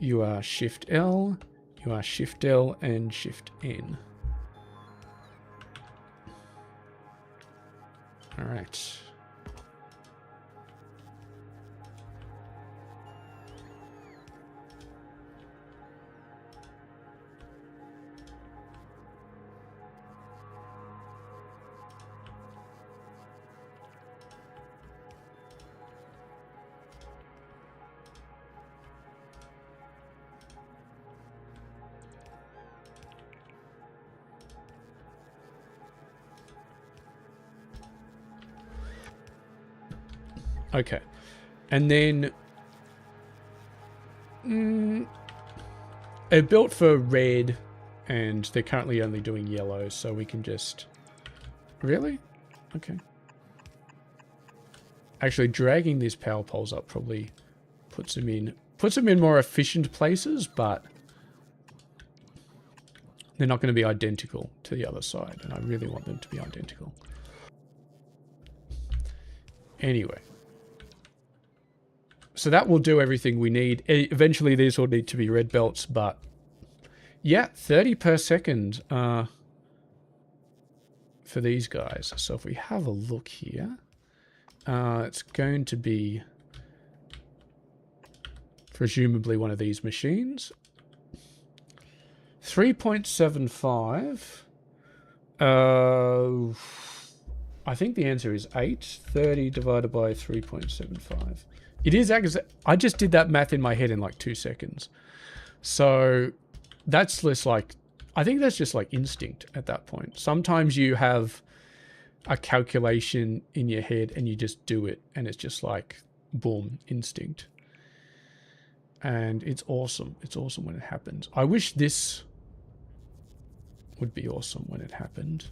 you are Shift L, you are Shift L and Shift N. All right. Okay, and then they're built for red, and they're currently only doing yellow, so we can just... Really? Okay. Actually, dragging these power poles up probably puts them in more efficient places, but they're not going to be identical to the other side, and I really want them to be identical. Anyway. So that will do everything we need. Eventually, these will need to be red belts, but yeah, 30 per second for these guys. So if we have a look here, it's going to be presumably one of these machines. 3.75. I think the answer is 8. 30 divided by 3.75. It is, I just did that math in my head in like 2 seconds. So that's just like, I think that's just like instinct at that point. Sometimes you have a calculation in your head and you just do it, and it's just like, boom, instinct. And it's awesome. It's awesome when it happens. I wish this would be awesome when it happened.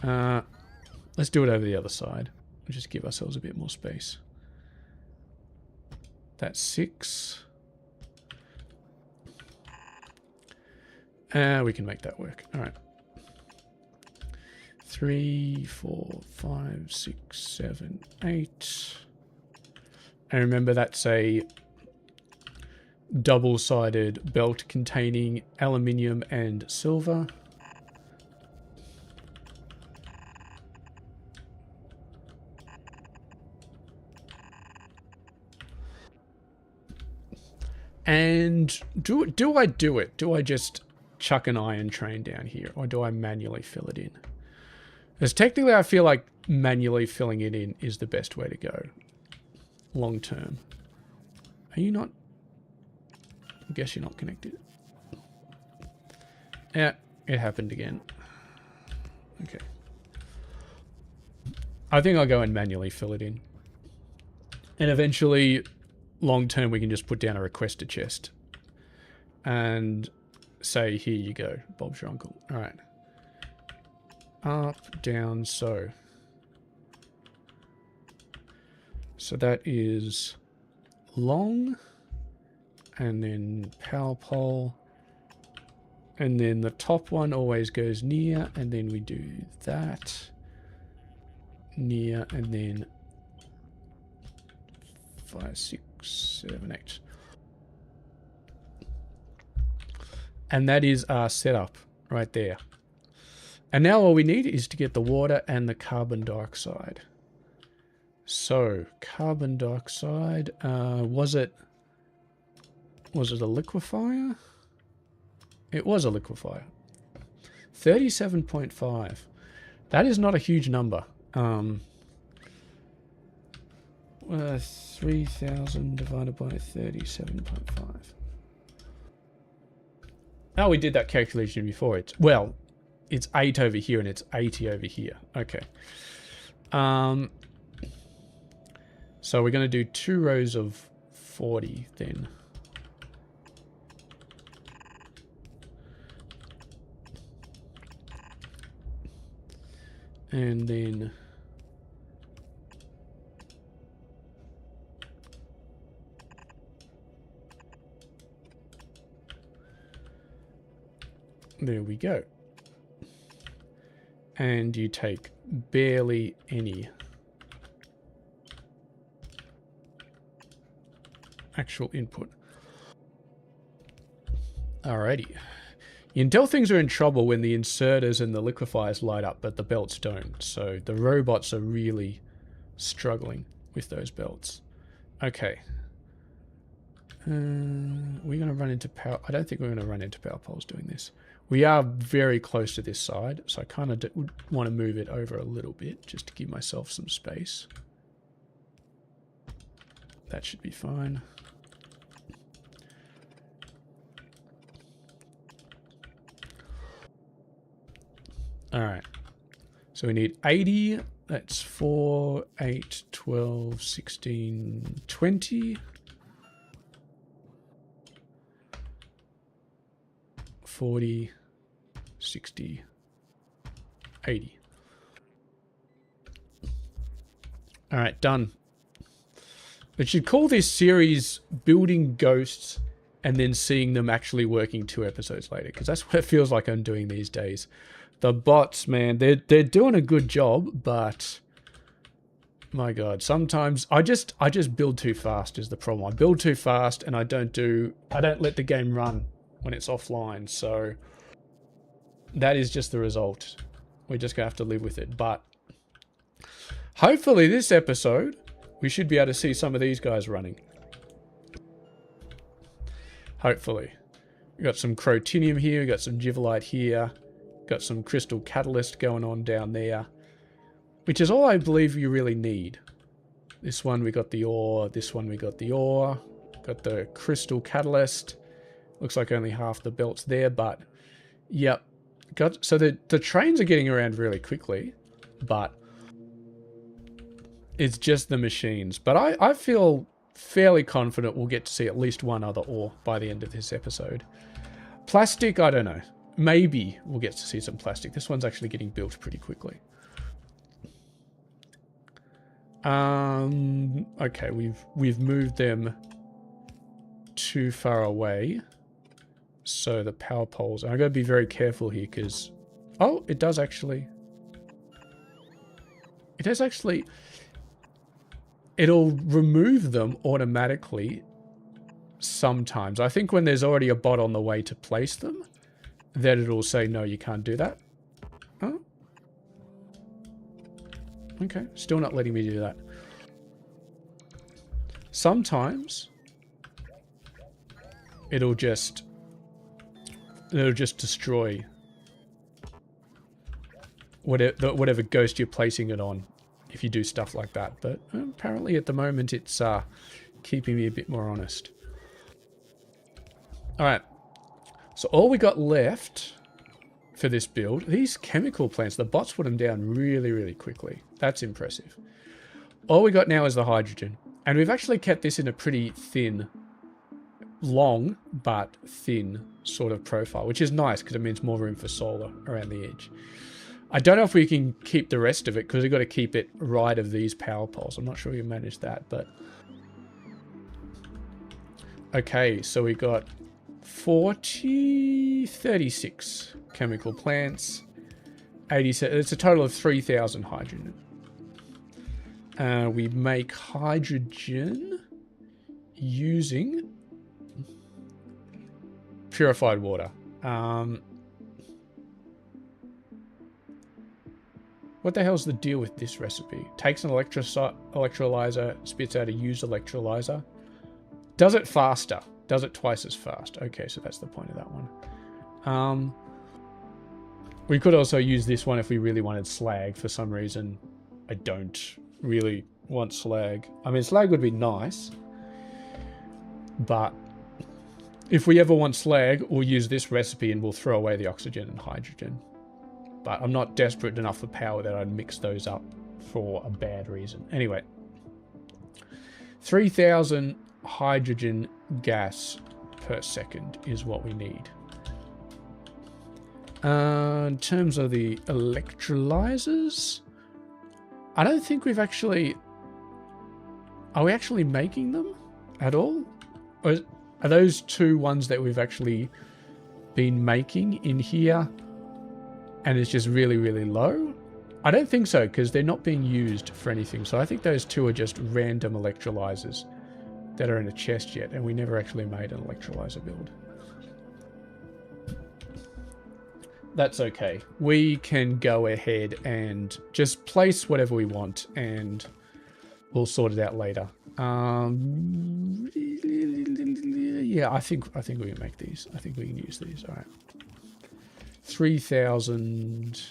Let's do it over the other side. We'll just give ourselves a bit more space. That's 6. We can make that work. All right. 3, 4, 5, 6, 7, 8. And remember, that's a double-sided belt containing aluminium and silver. And do I do it? Do I just chuck an iron train down here, or do I manually fill it in? Because technically I feel like manually filling it in is the best way to go. Long term. Are you not? I guess you're not connected. Yeah, it happened again. Okay. I think I'll go and manually fill it in. And eventually, long term, we can just put down a request to chest. And say, here you go, Bob's your uncle. All right. up, down, so. So that is long, and then power pole, and then the top one always goes near, and then we do that, near, and then 5, 6, 7, 8. And that is our setup right there. And now all we need is to get the water and the carbon dioxide. So, carbon dioxide, was it a liquefier? It was a liquefier. 37.5. That is not a huge number. 3,000 divided by 37.5. Oh, we did that calculation before. It's 8 over here and it's 80 over here. Okay. So we're going to do 2 rows of 40 then. And then there we go. And you take barely any actual input. Alrighty. You can tell things are in trouble when the inserters and the liquefiers light up, but the belts don't. So the robots are really struggling with those belts. Okay. We're going to run into power. I don't think we're going to run into power poles doing this. We are very close to this side, so I kind of would want to move it over a little bit just to give myself some space. That should be fine. Alright, so we need 80, that's 4, 8, 12, 16, 20. 40, 60, 80. Alright, done. We should call this series Building Ghosts and then seeing them actually working 2 episodes later, because that's what it feels like I'm doing these days. The bots, man, they're doing a good job, but my god, sometimes I just build too fast is the problem. I build too fast and I don't let the game run when it's offline, so that is just the result. We're just gonna have to live with it. But hopefully this episode we should be able to see some of these guys running. Hopefully. We got some crotinium here, we got some givelite here. Got some crystal catalyst going on down there, which is all I believe you really need. This one we got the ore, this one we got the ore, got the crystal catalyst. Looks like only half the belt's there, but yep. So the trains are getting around really quickly, but it's just the machines. But I feel fairly confident we'll get to see at least one other ore by the end of this episode. Plastic, I don't know. Maybe we'll get to see some plastic. This one's actually getting built pretty quickly. Okay, we've moved them too far away. So the power poles, and I gotta be very careful here because, oh, it does actually, it'll remove them automatically sometimes. I think when there's already a bot on the way to place them, then it'll say, no, you can't do that. Oh. Okay, still not letting me do that. Sometimes it'll just destroy whatever ghost you're placing it on if you do stuff like that. But apparently at the moment it's keeping me a bit more honest. Alright. So all we got left for this build, these chemical plants, the bots put them down really, really quickly. That's impressive. All we got now is the hydrogen. And we've actually kept this in a pretty thin, long, but thin sort of profile, which is nice because it means more room for solar around the edge. I don't know if we can keep the rest of it because we've got to keep it right of these power poles. I'm not sure we can manage that, but... Okay, so we got 36 chemical plants. 87. It's a total of 3,000 hydrogen. We make hydrogen using purified water. What the hell's the deal with this recipe? Takes an electrolyzer, spits out a used electrolyzer. Does it faster. Does it twice as fast. Okay, so that's the point of that one. We could also use this one if we really wanted slag. For some reason, I don't really want slag. I mean, slag would be nice. But if we ever want slag, we'll use this recipe and we'll throw away the oxygen and hydrogen. But I'm not desperate enough for power that I'd mix those up for a bad reason. Anyway. 3,000 hydrogen gas per second is what we need. In terms of the electrolyzers, I don't think we've actually... Are we actually making them at all? Or are those two ones that we've actually been making in here and it's just really, really low? I don't think so, because they're not being used for anything. So I think those two are just random electrolyzers that are in a chest yet, and we never actually made an electrolyzer build. That's okay. We can go ahead and just place whatever we want, and we'll sort it out later. Yeah, I think we can make these. I think we can use these. All right. 3,000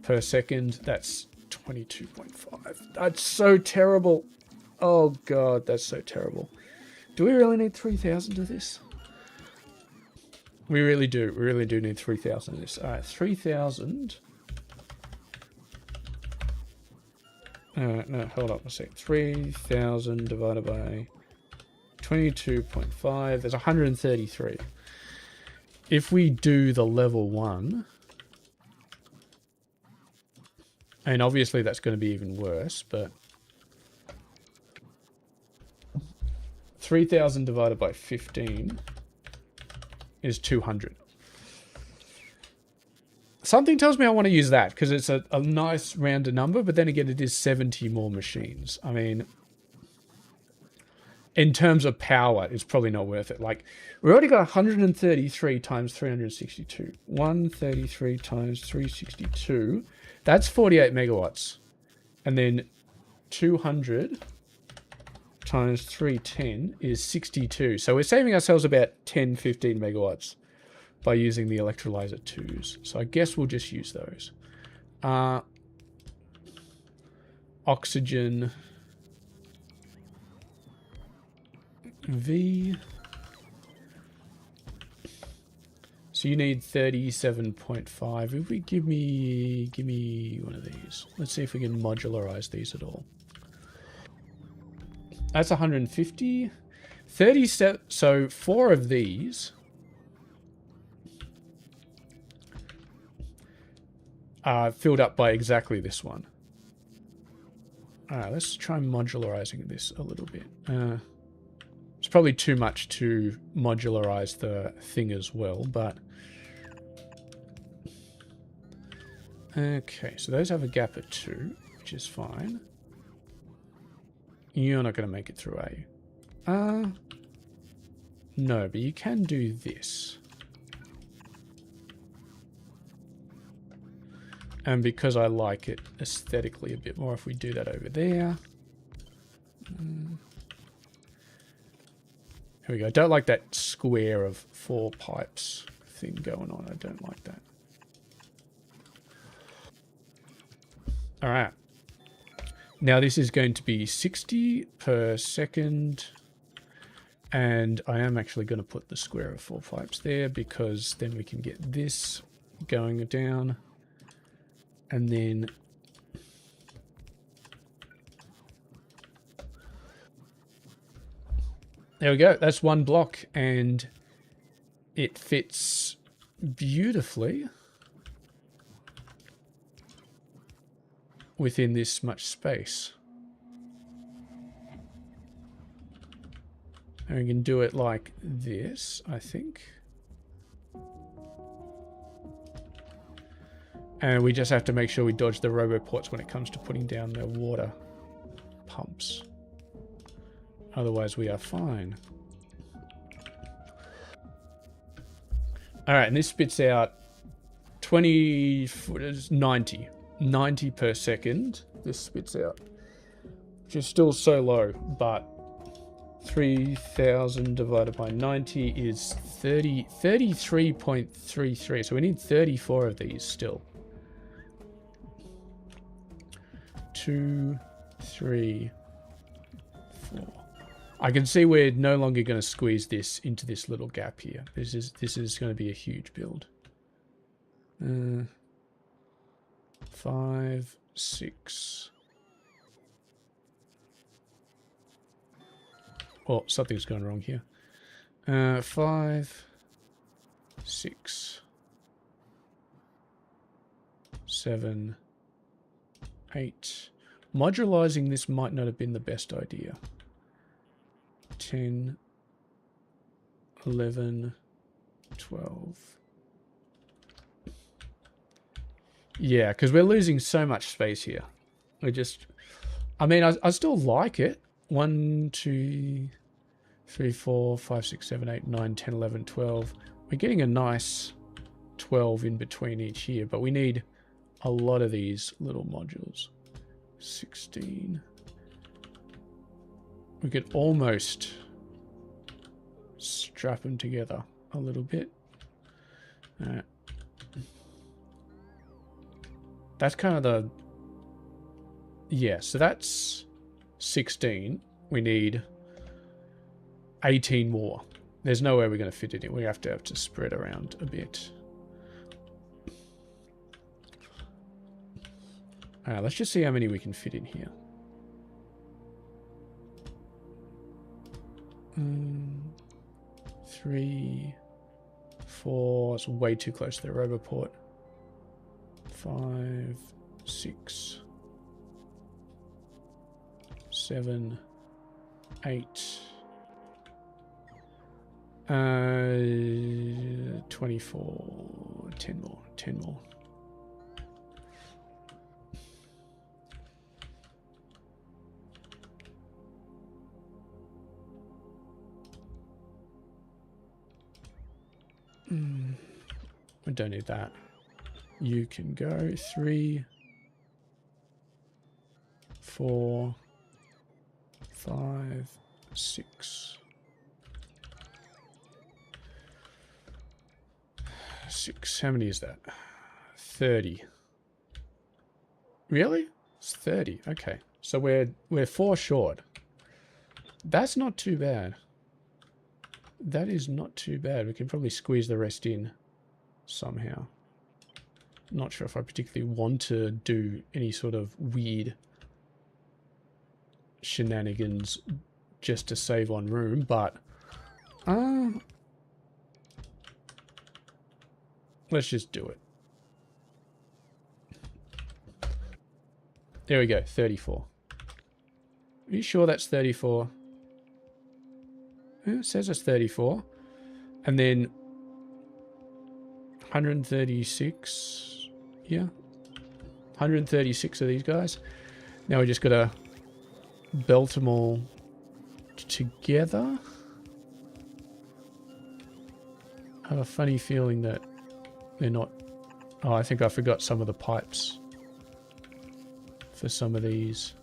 per second. That's 22.5. That's so terrible. Oh god, that's so terrible. Do we really need 3,000 of this? We really do. We really do need 3,000 of this. All right, 3,000. No, hold up a sec. 3,000 divided by 22.5. There's 133. If we do the level 1, and obviously that's going to be even worse, but 3,000 divided by 15 is 200. Something tells me I want to use that because it's a nice rounded number, but then again, it is 70 more machines. I mean, in terms of power, it's probably not worth it. Like, we already got 133 times 362. 133 times 362. That's 48 megawatts. And then 200 times 310 is 62. So we're saving ourselves about 10, 15 megawatts by using the electrolyzer 2s. So I guess we'll just use those. Oxygen V. So you need 37.5. If we give me one of these. Let's see if we can modularize these at all. That's 150. 37. So 4 of these are filled up by exactly this one. Alright, let's try modularizing this a little bit. It's probably too much to modularize the thing as well, but... Okay, so those have a gap of 2, which is fine. You're not going to make it through, are you? No, but you can do this. And because I like it aesthetically a bit more, if we do that over there. Here we go. I don't like that square of 4 pipes thing going on. I don't like that. All right. Now this is going to be 60 per second. And I am actually going to put the square of 4 pipes there because then we can get this going down. And then there we go. That's 1 block and it fits beautifully. within this much space. And we can do it like this, I think. And we just have to make sure we dodge the roboports when it comes to putting down the water pumps. Otherwise we are fine. Alright, and this spits out 90 per second. This spits out. Which is still so low, but 3,000 divided by 90 is 33.33. So we need 34 of these still. 2, 3, 4. I can see we're no longer going to squeeze this into this little gap here. This is going to be a huge build. 5, 6. Oh, something's gone wrong here. 5, 6, 7, 8. Modularizing this might not have been the best idea. 10, 11, 12. Yeah, because we're losing so much space here. I mean, I still like it. 1, 2, 3, 4, 5, 6, 7, 8, 9, 10, 11, 12. We're getting a nice 12 in between each here, but we need a lot of these little modules. 16. We could almost strap them together a little bit. That's kind of the... Yeah, so that's 16. We need 18 more. There's no way we're going to fit it in. We have to spread around a bit. Alright, let's just see how many we can fit in here. 3, 4. It's way too close to the roboport. 5, 6, 7, 8. 24. 10 more. 10 more. We don't need that. You can go 3, 4, 5, 6. 6. How many is that? 30. Really? It's 30. Okay. So we're 4 short. That's not too bad. That is not too bad. We can probably squeeze the rest in somehow. Not sure if I particularly want to do any sort of weird shenanigans just to save on room, but let's just do it. There we go, 34. Are you sure that's 34? It says it's 34. And then 136. Yeah. 136 of these guys. Now we just got to belt them all together. I have a funny feeling that they're not... Oh, I think I forgot some of the pipes for some of these.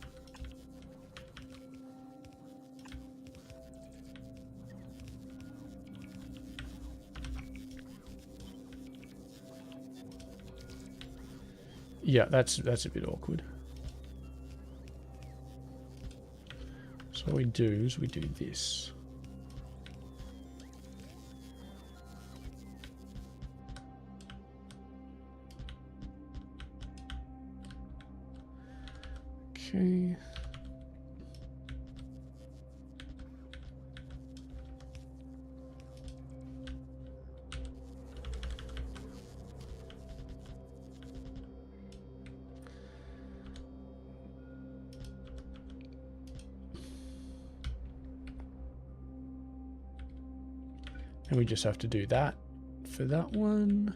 Yeah, that's a bit awkward. So what we do is we do this. Okay. And we just have to do that for that one.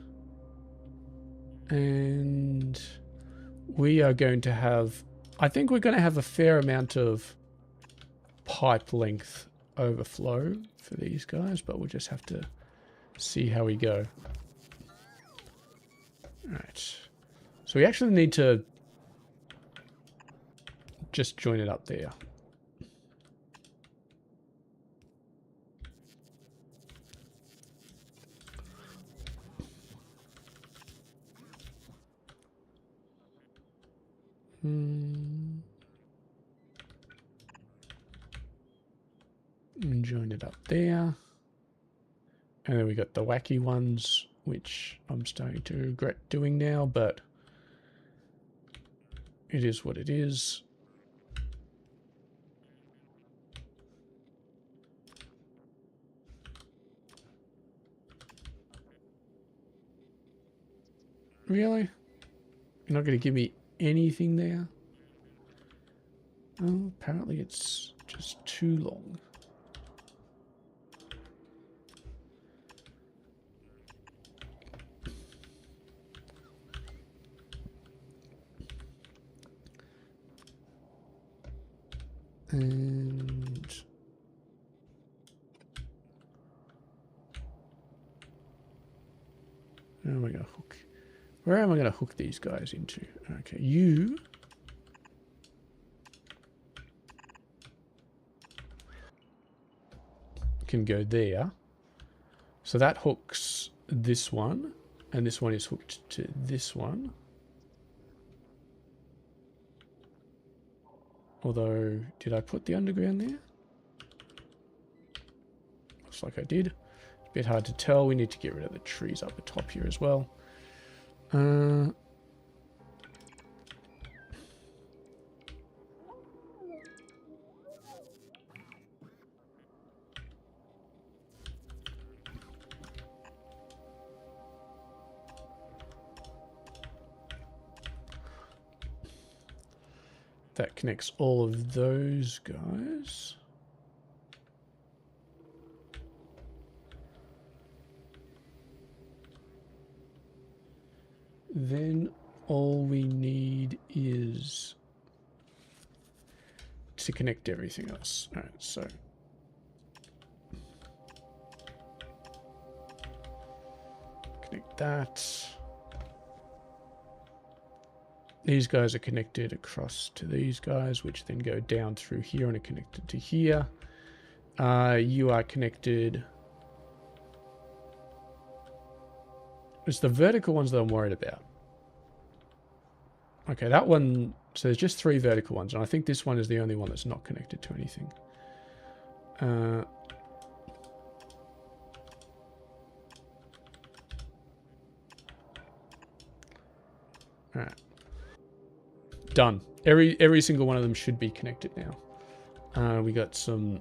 And we are going to have, I think we're going to have a fair amount of pipe length overflow for these guys, but we'll just have to see how we go. Alright. So we actually need to just join it up there. And join it up there. And then we got the wacky ones, which I'm starting to regret doing now, but it is what it is. Really? You're not going to give me anything there? Oh, apparently it's just too long. And where am I going to hook? Where am I going to hook these guys into? Okay, you can go there. So that hooks this one, and this one is hooked to this one. Although, did I put the underground there? Looks like I did. It's a bit hard to tell. We need to get rid of the trees up the top here as well. That connects all of those guys. Then all we need is to connect everything else. All right, so connect that. These guys are connected across to these guys, which then go down through here and are connected to here. You are connected. It's the vertical ones that I'm worried about. Okay, that one, so there's just 3 vertical ones, and I think this one is the only one that's not connected to anything. Alright. Done. Every single one of them should be connected now. We got some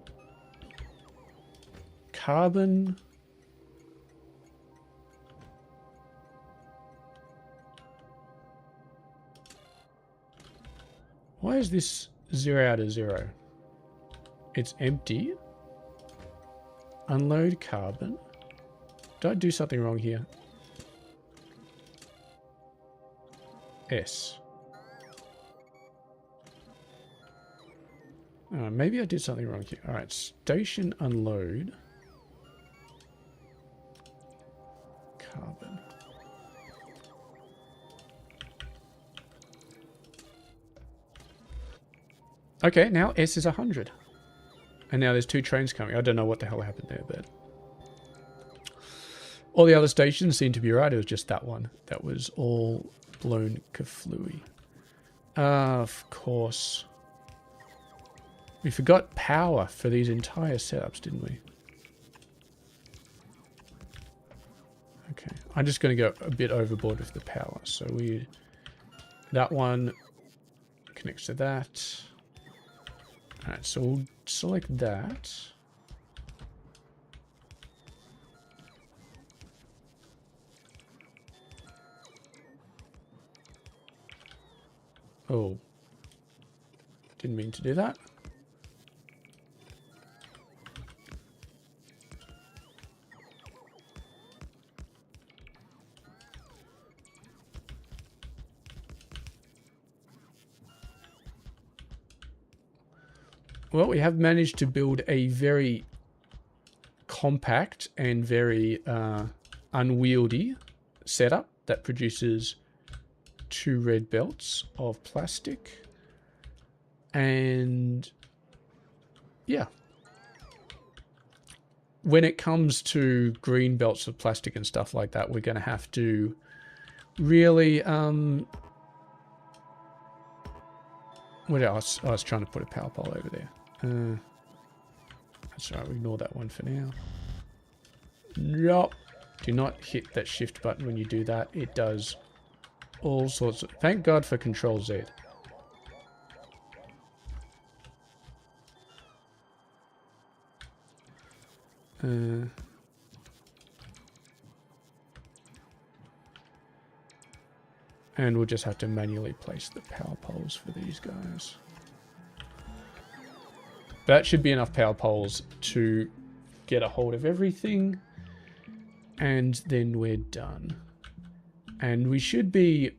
carbon. Why is this 0 out of 0? It's empty. Unload carbon. Did I do something wrong here? S. Maybe I did something wrong here. Alright, station unload. Carbon. Okay, now S is 100. And now there's 2 trains coming. I don't know what the hell happened there, but... all the other stations seem to be right. It was just that one. That was all blown kaflooey. Of course. We forgot power for these entire setups, didn't we? Okay. I'm just going to go a bit overboard with the power. So that one connects to that. Alright, so we'll select that. Oh. Didn't mean to do that. Well, we have managed to build a very compact and very unwieldy setup that produces 2 red belts of plastic. And yeah, when it comes to green belts of plastic and stuff like that, we're going to have to really what else? I was trying to put a power pole over there. That's right, ignore that one for now. Nope. Do not hit that shift button when you do that. It does all sorts of... Thank God for Control Z. And we'll just have to manually place the power poles for these guys. That should be enough power poles to get a hold of everything. And then we're done. And we should be...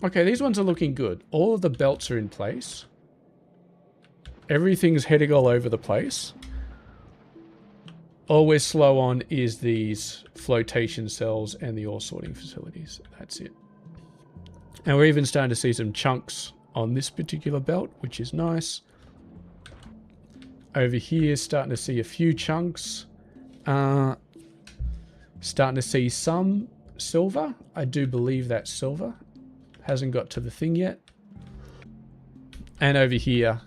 Okay, these ones are looking good. All of the belts are in place. Everything's heading all over the place. All we're slow on is these flotation cells and the ore sorting facilities. That's it. And we're even starting to see some chunks on this particular belt, which is nice. Over here, starting to see a few chunks. Starting to see some silver. I do believe that's silver. Hasn't got to the thing yet. And over here,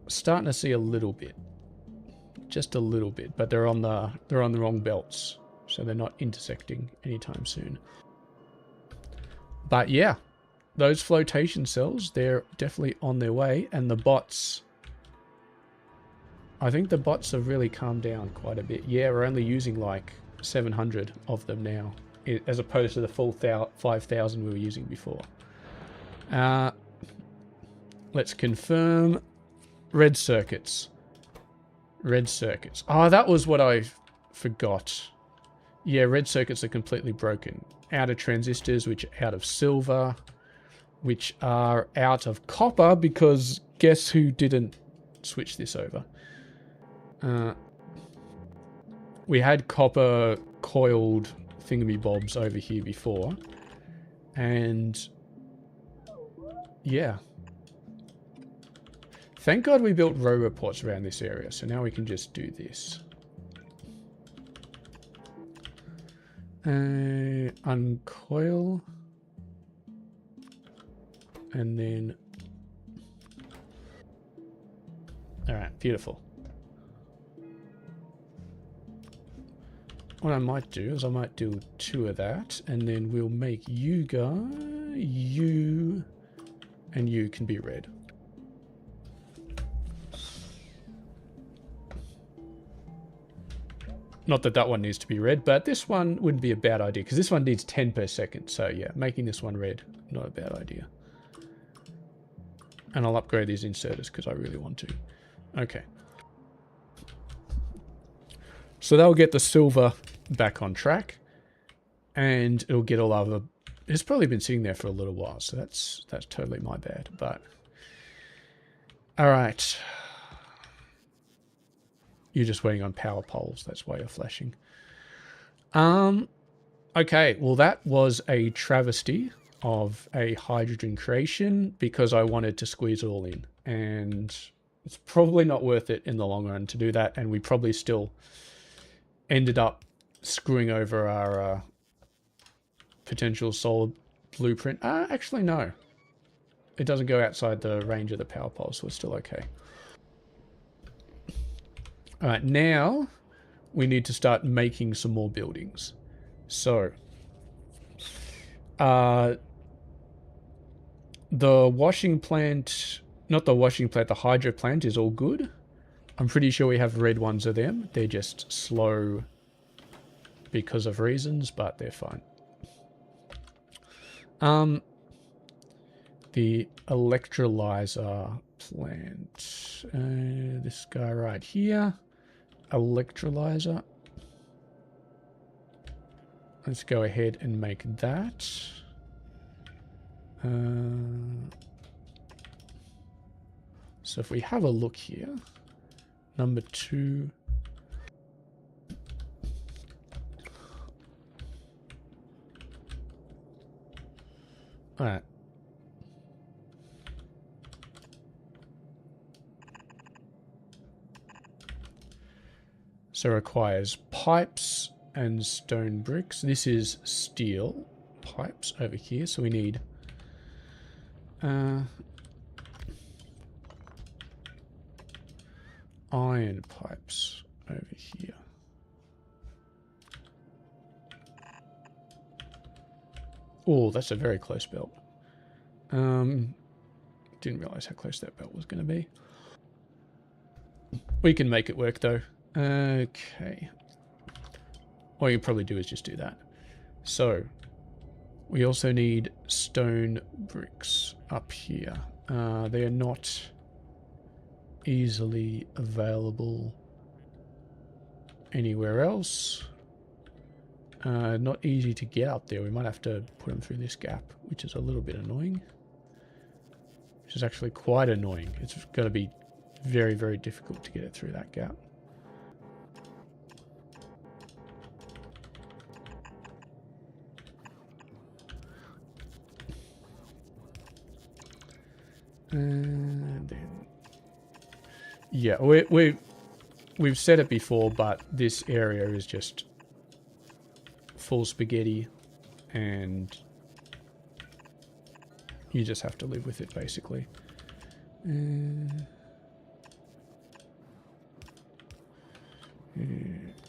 starting to see a little bit. Just a little bit, but they're on the wrong belts. So they're not intersecting anytime soon. But yeah, those flotation cells, they're definitely on their way. And the bots, I think the bots have really calmed down quite a bit. Yeah, we're only using like 700 of them now, as opposed to the full 5,000 we were using before. Let's confirm. Red circuits. Red circuits. Oh, that was what I forgot. Yeah, red circuits are completely broken. Out of transistors, which are out of silver, which are out of copper, because guess who didn't switch this over? We had copper coiled thingamybobs over here before. And yeah. Thank God we built row reports around this area, so now we can just do this. Uncoil. And then... Alright, beautiful. What I might do is I might do 2 of that, and then we'll make you and you can be red. Not that that one needs to be red, but this one wouldn't be a bad idea, because this one needs 10 per second. So yeah, making this one red, not a bad idea. And I'll upgrade these inserters because I really want to. Okay. So that'll get the silver back on track. And it'll get all other... It's probably been sitting there for a little while, so that's totally my bad. But... Alright. You're just waiting on power poles. That's why you're flashing. Okay, well that was a travesty of a hydrogen creation because I wanted to squeeze it all in. And it's probably not worth it in the long run to do that. And we probably still ended up screwing over our potential solar blueprint. Actually, no. It doesn't go outside the range of the power pole, so it's still okay. Alright, now we need to start making some more buildings. So, the washing plant, not the washing plant, the hydro plant is all good. I'm pretty sure we have red ones of them. They're just slow because of reasons, but they're fine. The electrolyzer plant. This guy right here. Electrolyzer. Let's go ahead and make that. So if we have a look here, number 2. All right. So requires pipes and stone bricks. This is steel pipes over here. So we need iron pipes over here. Oh, that's a very close belt. Didn't realize how close that belt was going to be. We can make it work though. Okay. What you probably do is just do that. So we also need stone bricks up here. They are not easily available anywhere else. Not easy to get up there. We might have to put them through this gap, which is a little bit annoying. Which is actually quite annoying. It's got to be very, very difficult to get it through that gap. And then, yeah, we've said it before, but this area is just full spaghetti, and you just have to live with it, basically.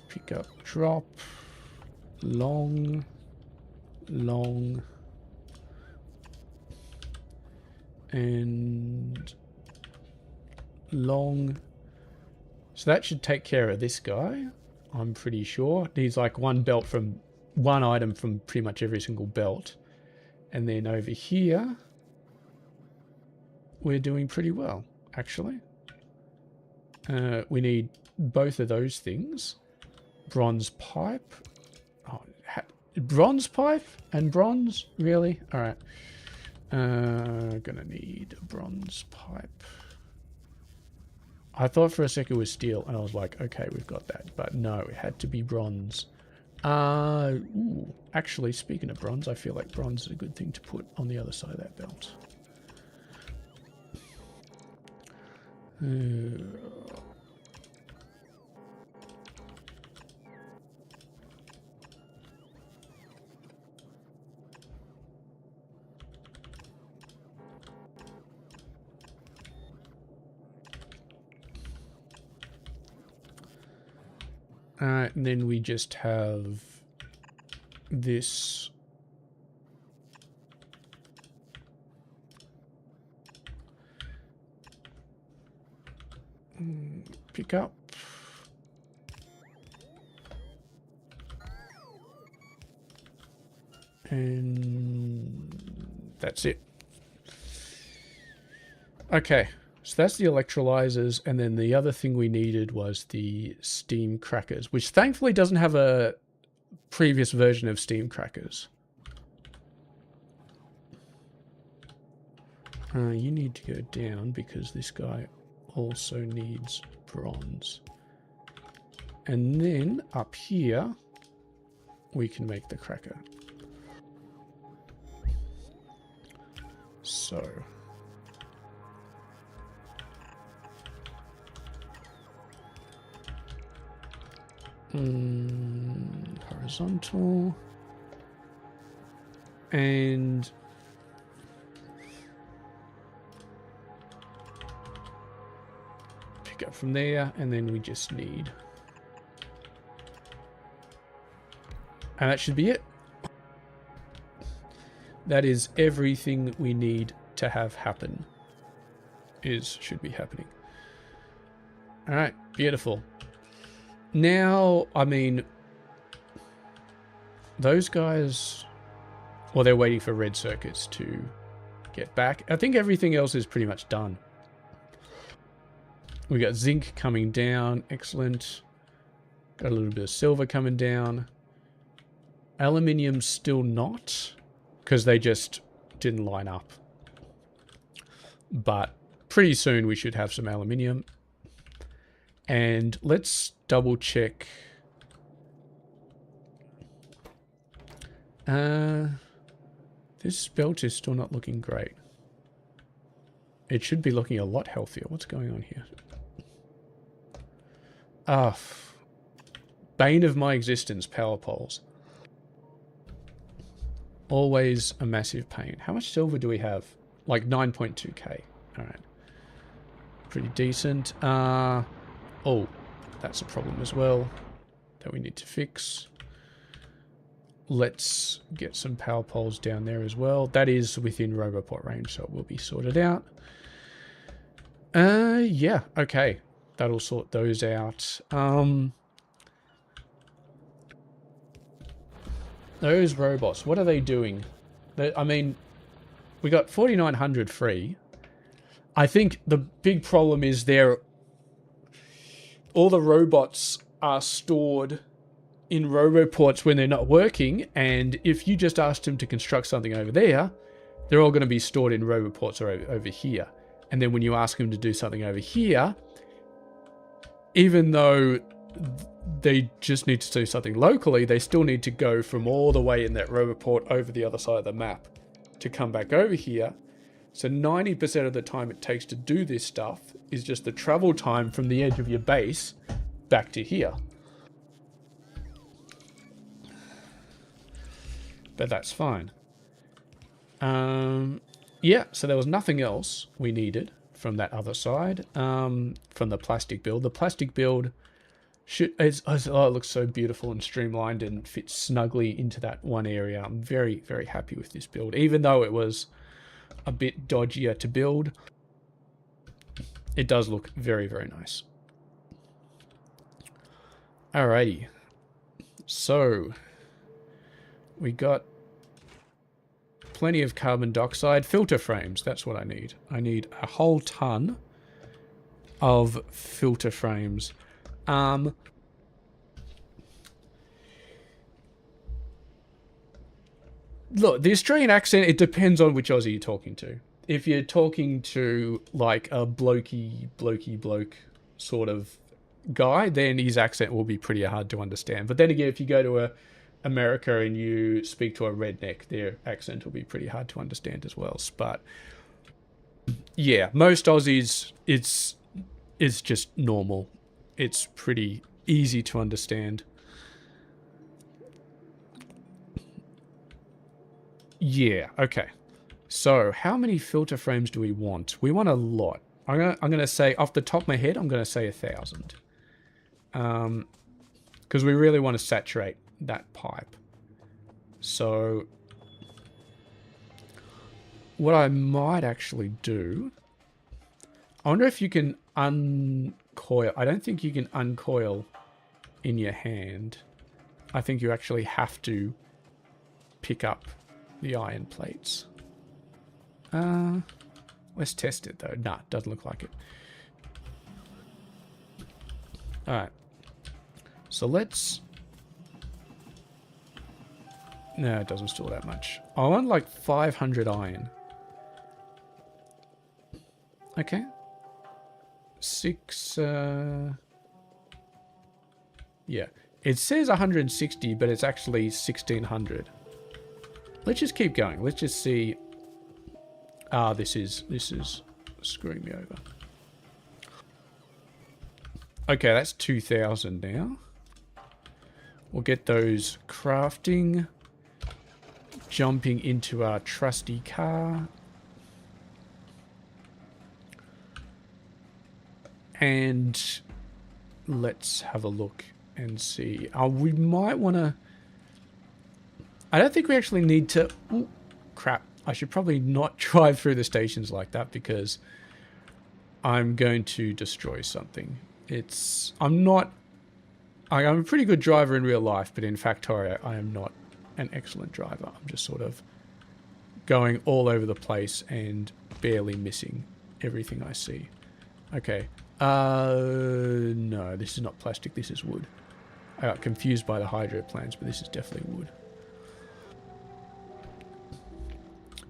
Pick up, drop, long, and long. So that should take care of this guy, I'm pretty sure. Needs like one item from pretty much every single belt. And then over here, we're doing pretty well, actually. We need both of those things. Bronze pipe. Oh, bronze pipe and bronze? Really? All right. Gonna need a bronze pipe. I thought for a second it was steel, and I was like, okay, we've got that. But no, it had to be bronze. Ooh, actually, speaking of bronze, I feel like bronze is a good thing to put on the other side of that belt. And then we just have this. Pick up. And that's it. Okay. So that's the electrolyzers, and then the other thing we needed was the steam crackers, which thankfully doesn't have a previous version of steam crackers. You need to go down because this guy also needs bronze. And then up here, we can make the cracker. So... horizontal, and pick up from there, and then we just need, and that should be it. That is everything we need to have happen. Should be happening. All right, beautiful. Now, I mean, those guys, well, they're waiting for red circuits to get back. I think everything else is pretty much done. We got zinc coming down. Excellent. Got a little bit of silver coming down. Aluminium still not, because they just didn't line up. But pretty soon we should have some aluminium. And let's double check. This belt is still not looking great. It should be looking a lot healthier. What's going on here? Bane of my existence, power poles. Always a massive pain. How much silver do we have? Like 9.2k. Alright. Pretty decent. Oh, that's a problem as well that we need to fix. Let's get some power poles down there as well. That is within Roboport range, so it will be sorted out. Yeah, okay. That'll sort those out. Those robots, what are they doing? I mean, we got 4,900 free. I think the big problem is all the robots are stored in Roboports when they're not working, and if you just asked them to construct something over there, they're all going to be stored in Roboports over here. And then when you ask them to do something over here, even though they just need to do something locally, they still need to go from all the way in that Roboport over the other side of the map to come back over here. So 90% of the time it takes to do this stuff is just the travel time from the edge of your base back to here. But that's fine. Yeah, so there was nothing else we needed from that other side, from the plastic build. The plastic build it looks so beautiful and streamlined and fits snugly into that one area. I'm very, very happy with this build, even though it was a bit dodgier to build. It does look very, very nice. Alrighty. So we got plenty of carbon dioxide. Filter frames, that's what I need. I need a whole ton of filter frames. Look, the Australian accent, it depends on which Aussie you're talking to. If you're talking to like a blokey bloke sort of guy, then his accent will be pretty hard to understand. But then again, if you go to America and you speak to a redneck, their accent will be pretty hard to understand as well. But yeah, most Aussies, it's just normal. It's pretty easy to understand. Yeah, okay. So how many filter frames do we want? We want a lot. I'm gonna say, off the top of my head, I'm gonna say 1,000. Because we really want to saturate that pipe. So what I might actually do, I wonder if you can uncoil. I don't think you can uncoil in your hand. I think you actually have to pick up the iron plates. Let's test it though. Nah, doesn't look like it. Alright. So let's... No, it doesn't store that much. I want like 500 iron. Okay. 6... Yeah. It says 160, but it's actually 1,600. Let's just keep going. Let's just see... this is screwing me over. Okay, that's 2,000 now. We'll get those crafting. Jumping into our trusty car. And let's have a look and see. We might want to... I don't think we actually need to... Ooh, crap. I should probably not drive through the stations like that because I'm going to destroy something. I'm a pretty good driver in real life, but in Factorio, I am not an excellent driver. I'm just sort of going all over the place and barely missing everything I see. Okay. No, this is not plastic. This is wood. I got confused by the hydro plants, but this is definitely wood.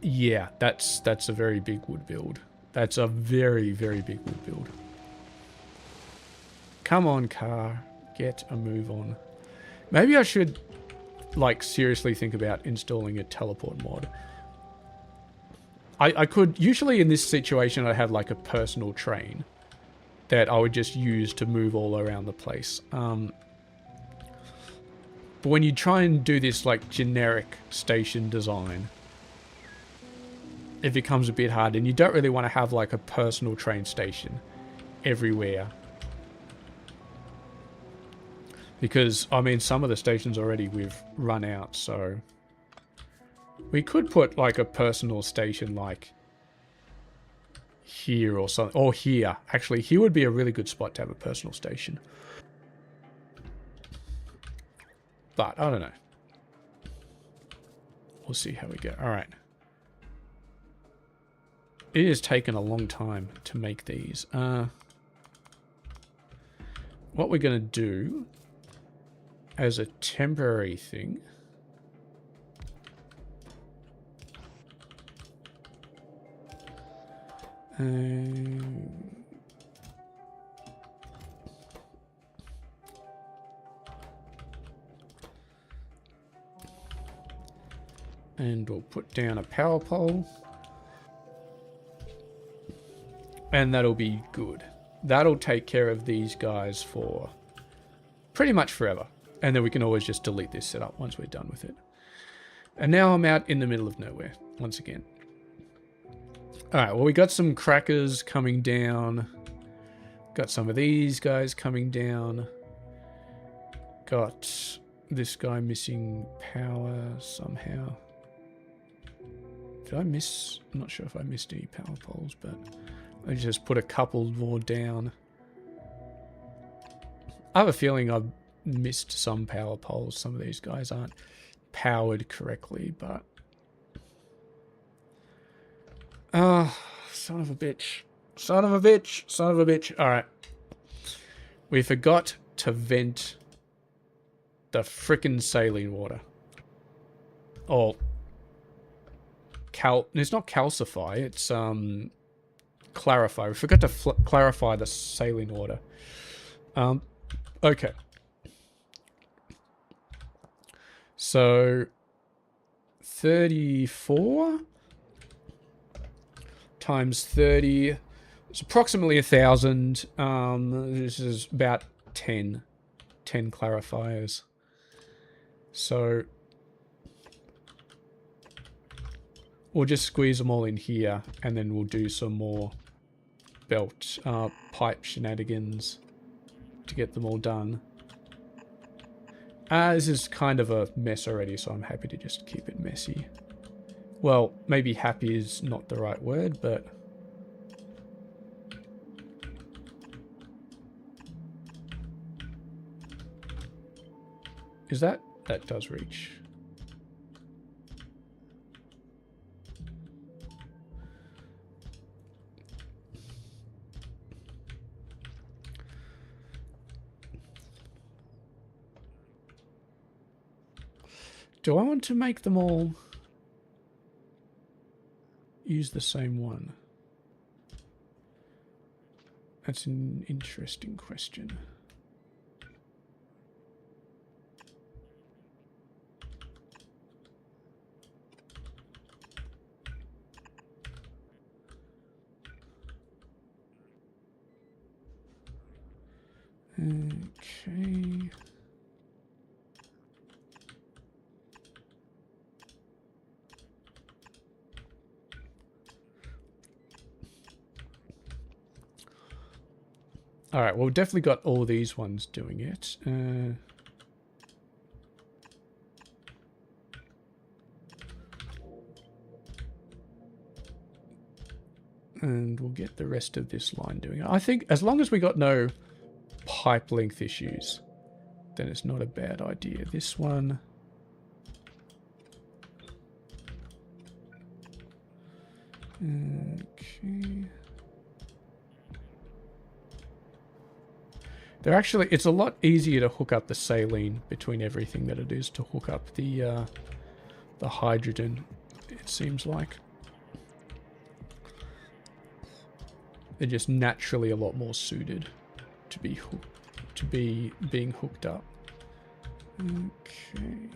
Yeah, that's a very big wood build. That's a very, very big wood build. Come on, car. Get a move on. Maybe I should, like, seriously think about installing a teleport mod. I could, usually in this situation, I have like a personal train that I would just use to move all around the place. But when you try and do this like generic station design, it becomes a bit hard, and you don't really want to have like a personal train station everywhere. Because, I mean, some of the stations already we've run out, so... We could put like a personal station like here or something, or here. Actually, here would be a really good spot to have a personal station. But, I don't know. We'll see how we go. Alright. It has taken a long time to make these. What we're going to do as a temporary thing... and we'll put down a power pole. And that'll be good. That'll take care of these guys for pretty much forever. And then we can always just delete this setup once we're done with it. And now I'm out in the middle of nowhere once again. Alright, well, we got some crackers coming down. Got some of these guys coming down. Got this guy missing power somehow. Did I miss? I'm not sure if I missed any power poles, but I just put a couple more down. I have a feeling I've missed some power poles. Some of these guys aren't powered correctly, but... son of a bitch. Son of a bitch. Son of a bitch. Alright. We forgot to vent the frickin' saline water. Oh. It's not calcify, it's, clarify. We forgot to clarify the saline water. Okay. So, 34... times 30 is approximately 1,000. This is about 10 clarifiers. So we'll just squeeze them all in here, and then we'll do some more belt pipe shenanigans to get them all done. This is kind of a mess already, so I'm happy to just keep it messy. Well, maybe happy is not the right word, but... Is that... That does reach. Do I want to make them all... use the same one? That's an interesting question. Okay. Alright, well, we've definitely got all these ones doing it. And we'll get the rest of this line doing it. I think as long as we got no pipe length issues, then it's not a bad idea. This one... Okay... They're actually, it's a lot easier to hook up the saline between everything than it is to hook up the hydrogen, it seems like. They're just naturally a lot more suited to be being hooked up. Okay.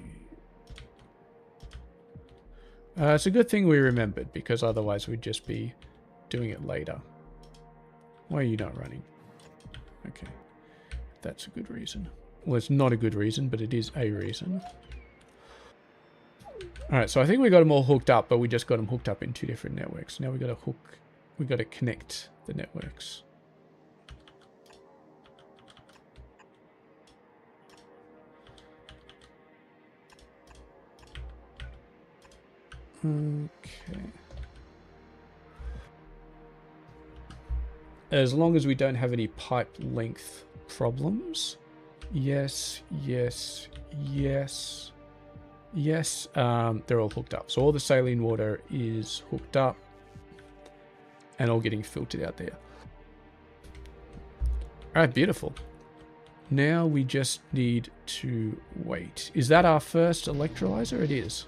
It's a good thing we remembered, because otherwise we'd just be doing it later. Why are you not running? Okay. That's a good reason. Well, it's not a good reason, but it is a reason. Alright, so I think we got them all hooked up, but we just got them hooked up in 2 different networks. Now we got to connect the networks. Okay. As long as we don't have any pipe length problems. Yes, yes, yes, yes. They're all hooked up. So all the saline water is hooked up and all getting filtered out there. All right, beautiful. Now we just need to wait. Is that our first electrolyzer? It is.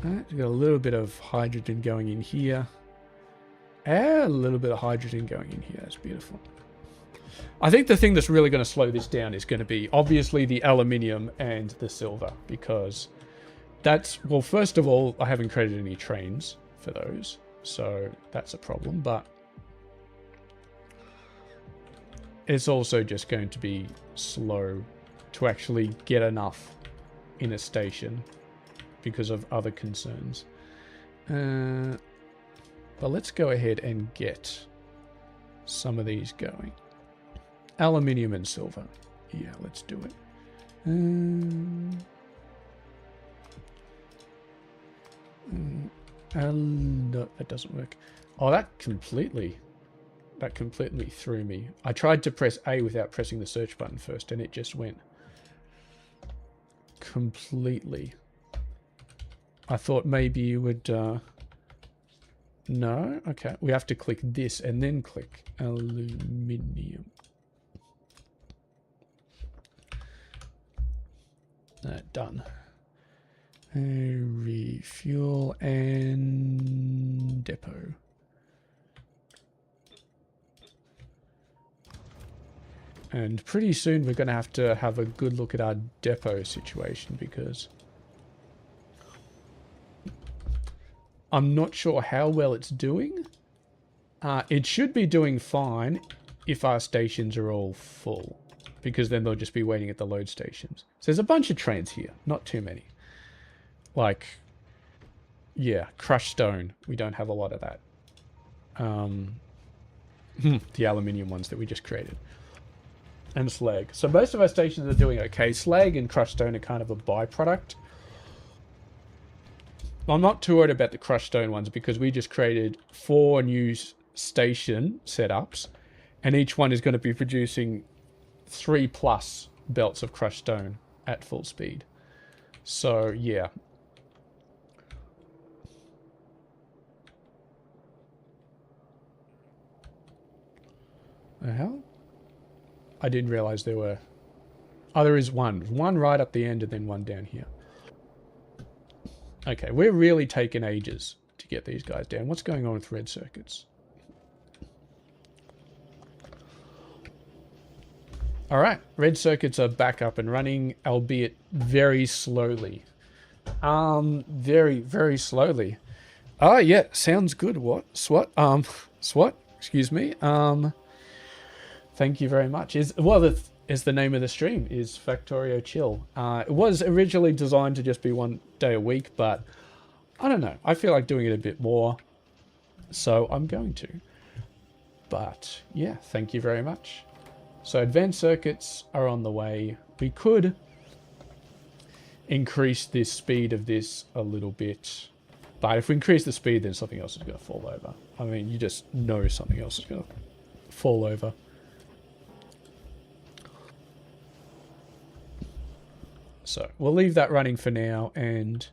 Alright, we've got a little bit of hydrogen going in here. And a little bit of hydrogen going in here. That's beautiful. I think the thing that's really going to slow this down is going to be obviously the aluminium and the silver, because that's, well, first of all, I haven't created any trains for those, so that's a problem, but it's also just going to be slow to actually get enough in a station because of other concerns. But let's go ahead and get some of these going. Aluminium and silver. Yeah, let's do it. No, that doesn't work. Oh, that completely threw me. I tried to press A without pressing the search button first, and it just went completely. I thought maybe you would... No? Okay. We have to click this and then click aluminium. Done. Refuel and depot. And pretty soon we're going to have a good look at our depot situation, because I'm not sure how well it's doing. It should be doing fine if our stations are all full, because then they'll just be waiting at the load stations. So there's a bunch of trains here, not too many. Like, yeah, crushed stone. We don't have a lot of that. The aluminium ones that we just created. And slag. So most of our stations are doing okay. Slag and crushed stone are kind of a byproduct. I'm not too worried about the crushed stone ones, because we just created 4 new station setups, and each one is going to be producing 3+ belts of crushed stone at full speed. So, yeah. The hell? I didn't realize there were... Oh, there is one. One right up the end and then one down here. Okay, we're really taking ages to get these guys down. What's going on with red circuits? Alright, red circuits are back up and running, albeit very slowly. Very, very slowly. Oh, yeah, sounds good. What? SWAT? SWAT? Excuse me. Thank you very much. Is the name of the stream, is Factorio Chill. It was originally designed to just be 1 day a week, but I don't know. I feel like doing it a bit more, so I'm going to. But yeah, thank you very much. So advanced circuits are on the way. We could increase the speed of this a little bit, but if we increase the speed, then something else is going to fall over. I mean, you just know something else is going to fall over. So we'll leave that running for now, and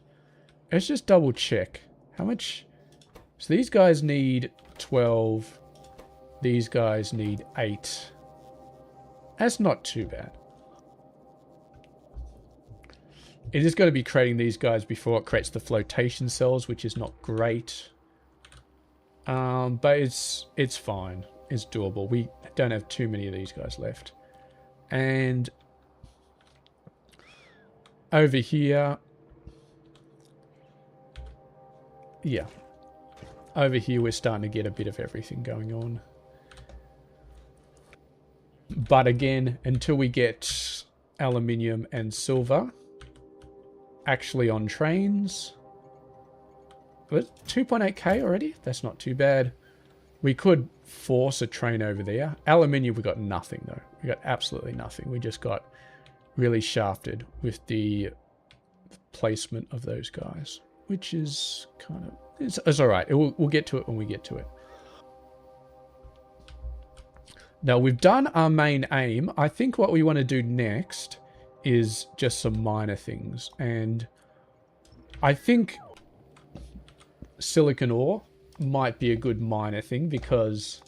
let's just double check how much. So these guys need 12. These guys need 8. That's not too bad. It is going to be creating these guys before it creates the flotation cells, which is not great. But it's fine. It's doable. We don't have too many of these guys left. And over here, yeah. Over here, we're starting to get a bit of everything going on. But again, until we get aluminium and silver actually on trains. But 2.8k already? That's not too bad. We could force a train over there. Aluminium, we got nothing though. We got absolutely nothing. We just got really shafted with the placement of those guys, which is kind of... It's all right. We'll get to it when we get to it. Now, we've done our main aim. I think what we want to do next is just some minor things. And I think silicon ore might be a good minor thing, because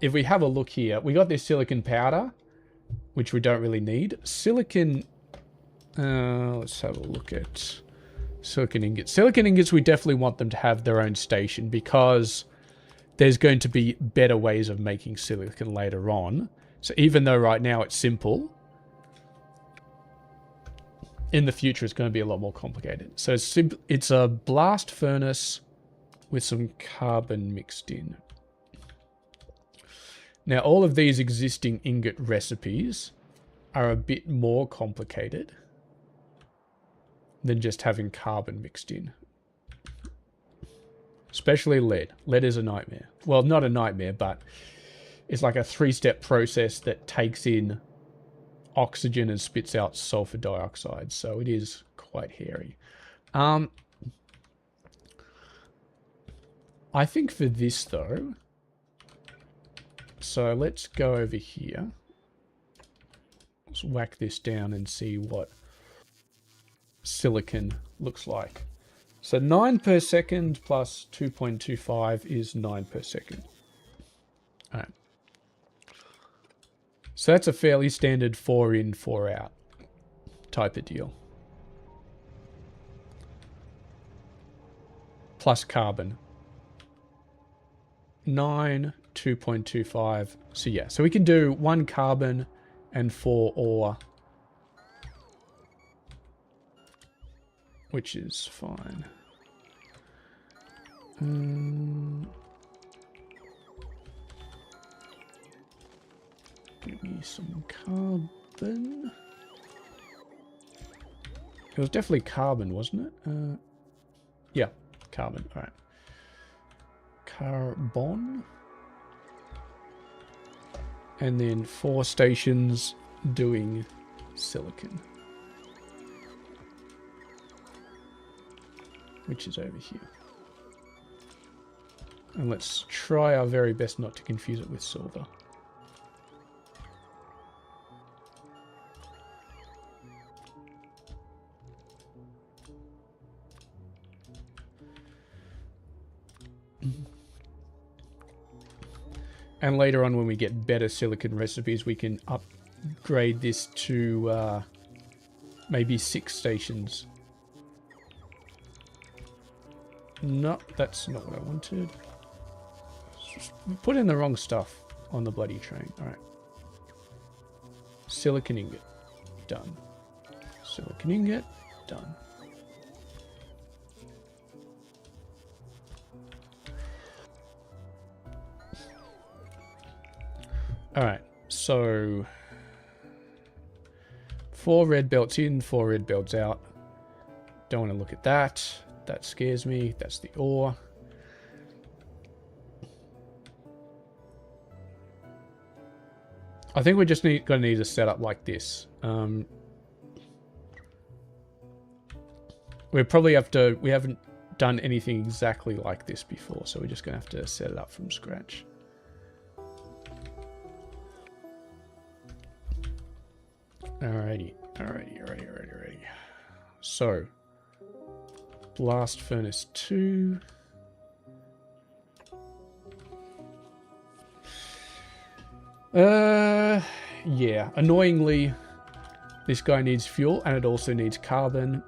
if we have a look here, we got this silicon powder, which we don't really need. Silicon... let's have a look at silicon ingots. Silicon ingots, we definitely want them to have their own station, because there's going to be better ways of making silicon later on. So even though right now it's simple, in the future it's going to be a lot more complicated. So it's a blast furnace with some carbon mixed in. Now all of these existing ingot recipes are a bit more complicated than just having carbon mixed in. Especially lead. Lead is a nightmare. Well, not a nightmare, but it's like a 3-step process that takes in oxygen and spits out sulfur dioxide. So it is quite hairy. I think for this though, so let's go over here. Let's whack this down and see what silicon looks like. So 9 per second plus 2.25 is 9 per second. All right. So that's a fairly standard 4 in, 4 out type of deal. Plus carbon. 9, 2.25. So yeah, so we can do 1 carbon and 4 ore, which is fine. Give me some carbon. It was definitely carbon, wasn't it? Yeah, carbon. All right. Carbon. And then 4 stations doing silicon, which is over here. And let's try our very best not to confuse it with silver. And later on, when we get better silicon recipes, we can upgrade this to maybe 6 stations. No, that's not what I wanted. Put in the wrong stuff on the bloody train. All right. Silicon ingot. Done. Silicon ingot. Done. All right. So 4 red belts in, 4 red belts out. Don't want to look at that. That scares me. That's the ore. I think we're just going to need a setup like this. We probably have to... We haven't done anything exactly like this before, so we're just going to have to set it up from scratch. Alrighty. So, blast furnace 2. yeah, annoyingly, this guy needs fuel and it also needs carbon.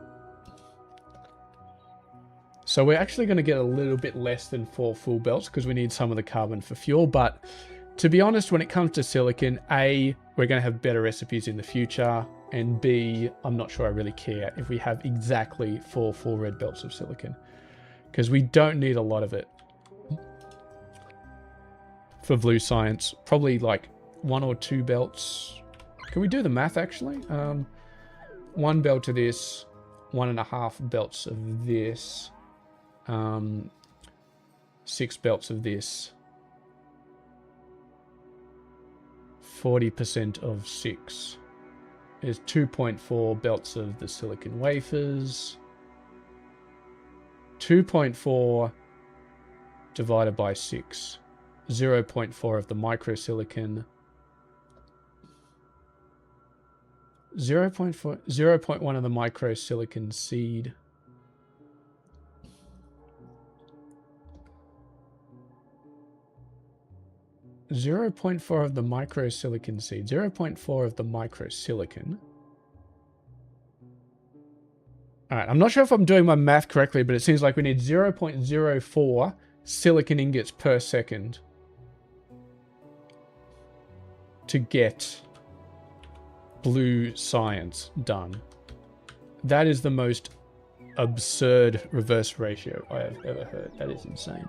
So we're actually going to get a little bit less than 4 full belts because we need some of the carbon for fuel. But to be honest, when it comes to silicon, A, we're going to have better recipes in the future. And B, I'm not sure I really care if we have exactly 4 full red belts of silicon. Because we don't need a lot of it. For blue science, probably like 1 or 2 belts. Can we do the math actually? 1 belt of this, 1.5 belts of this, 6 belts of this, 40% of 6 is 2.4 belts of the silicon wafers. 2.4 divided by 6, 0.4 of the microsilicon. 0.1 of the microsilicon seed. Zero 0.4 of the microsilicon seed. 0.4 of the microsilicon. Alright, I'm not sure if I'm doing my math correctly, but it seems like we need 0.04 silicon ingots per second to get blue science done. That is the most absurd reverse ratio I have ever heard. That is insane.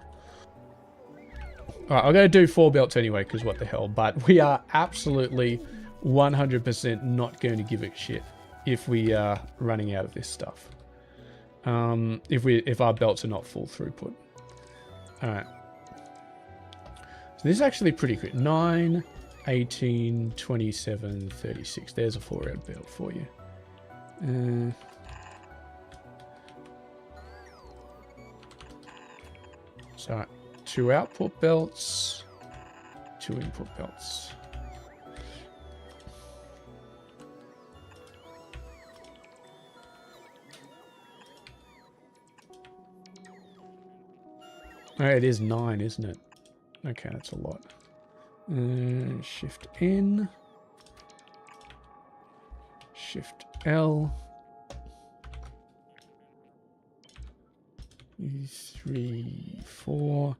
Alright, I'm going to do 4 belts anyway, because what the hell. But we are absolutely 100% not going to give a shit if we are running out of this stuff. If our belts are not full throughput. Alright. So this is actually pretty quick. 9, 18, 27, 36. There's a 4 red belt for you. So 2 output belts, 2 input belts. Oh, it is 9, isn't it? Okay, that's a lot. Shift N. Shift L. 3, 4.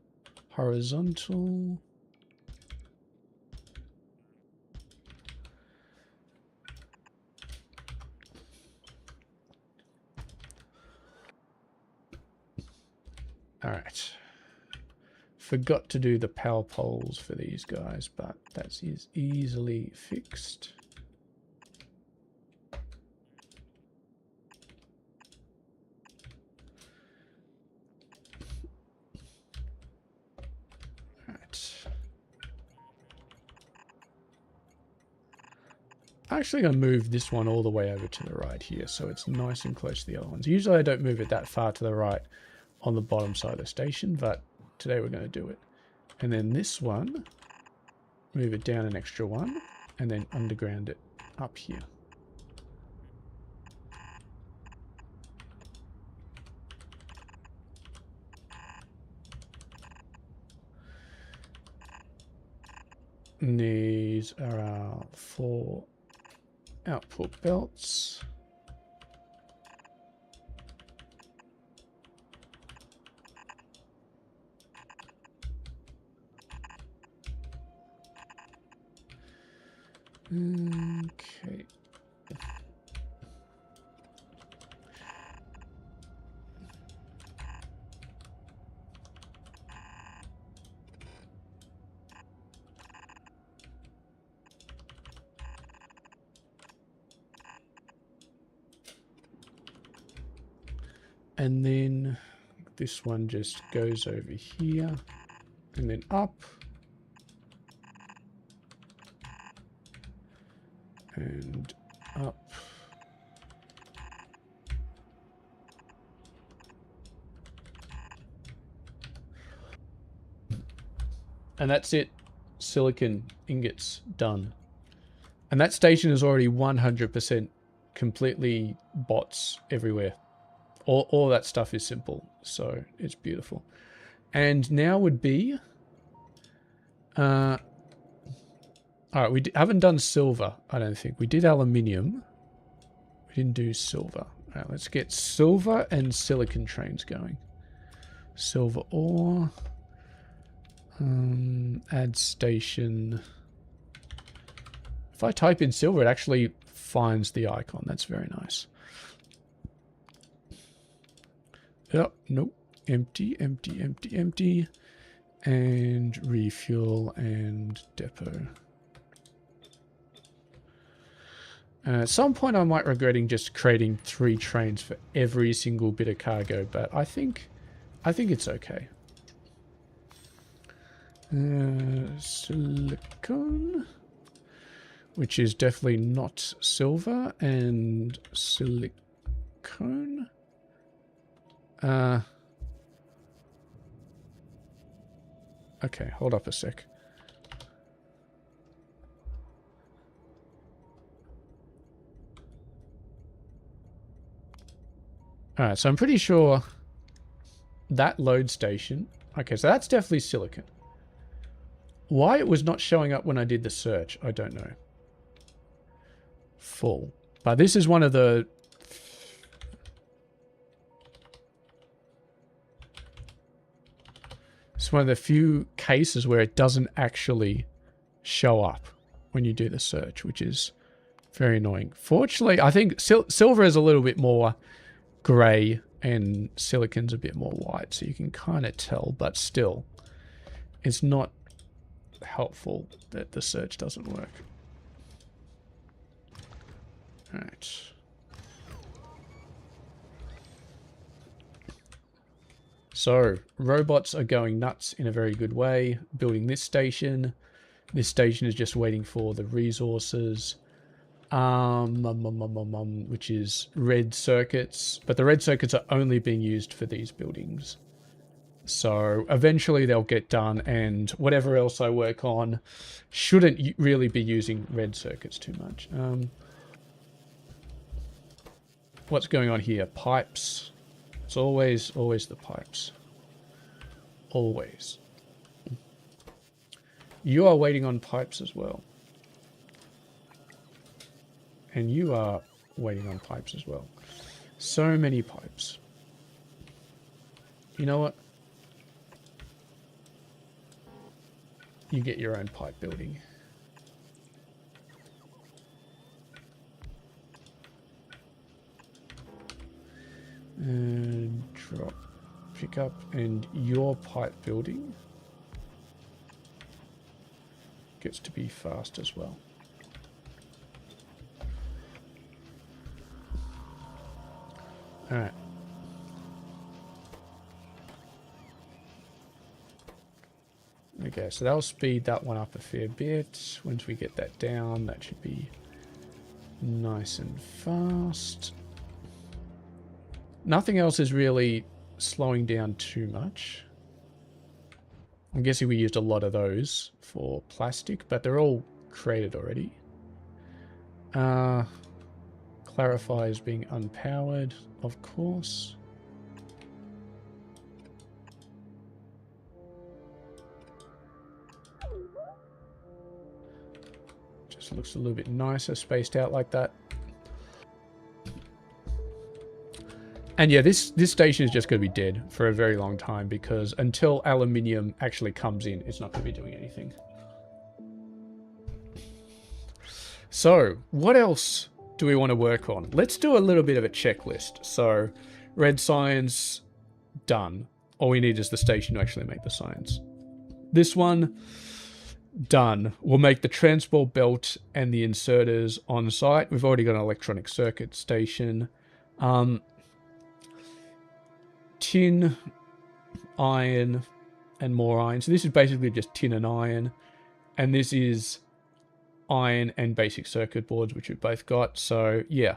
Horizontal. All right. Forgot to do the power poles for these guys, but that is easily fixed. I'm actually going to move this one all the way over to the right here, so it's nice and close to the other ones. Usually I don't move it that far to the right on the bottom side of the station, but today we're going to do it. And then this one, move it down an extra one, and then underground it up here. And these are our 4 output belts. Okay. And then this one just goes over here and then up. And up. And that's it. Silicon ingots done. And that station is already 100% completely bots everywhere. All that stuff is simple, so it's beautiful. And now would be All right, we haven't done silver, I don't think. We did aluminium. We didn't do silver. All right, let's get silver and silicon trains going. Silver ore. Add station. If I type in silver, it actually finds the icon. That's very nice. Yep, nope. Empty, empty, empty, empty. And refuel and depot. At some point I might regretting just creating 3 trains for every single bit of cargo, but I think it's okay. Silicon, which is definitely not silver, and silicone. Okay, hold up a sec. Alright, so I'm pretty sure that load station... Okay, so that's definitely silicon. Why it was not showing up when I did the search, I don't know. Full. But this is one of the... It's one of the few cases where it doesn't actually show up when you do the search, which is very annoying. Fortunately, I think silver is a little bit more grey and silicon's a bit more white, so you can kind of tell, but still, it's not helpful that the search doesn't work. Alright. So, robots are going nuts in a very good way, building this station. This station is just waiting for the resources, which is red circuits. But the red circuits are only being used for these buildings. So, eventually they'll get done, and whatever else I work on shouldn't really be using red circuits too much. What's going on here? Pipes. It's always the pipes. Always. You are waiting on pipes as well. And you are waiting on pipes as well. So many pipes. You know what? You get your own pipe building. And drop, pick up, and your pipe building gets to be fast as well. Alright. Okay, so that'll speed that one up a fair bit. Once we get that down, that should be nice and fast. Nothing else is really slowing down too much. I'm guessing we used a lot of those for plastic, but they're all created already. Clarify is being unpowered, of course. Just looks a little bit nicer spaced out like that. And yeah, this station is just going to be dead for a very long time, because until aluminium actually comes in, it's not going to be doing anything. So, what else do we want to work on? Let's do a little bit of a checklist. So, red signs, done. All we need is the station to actually make the signs. This one, done. We'll make the transport belt and the inserters on site. We've already got an electronic circuit station. Tin, iron, and more iron. So this is basically just tin and iron. And this is iron and basic circuit boards, which we've both got. So, yeah.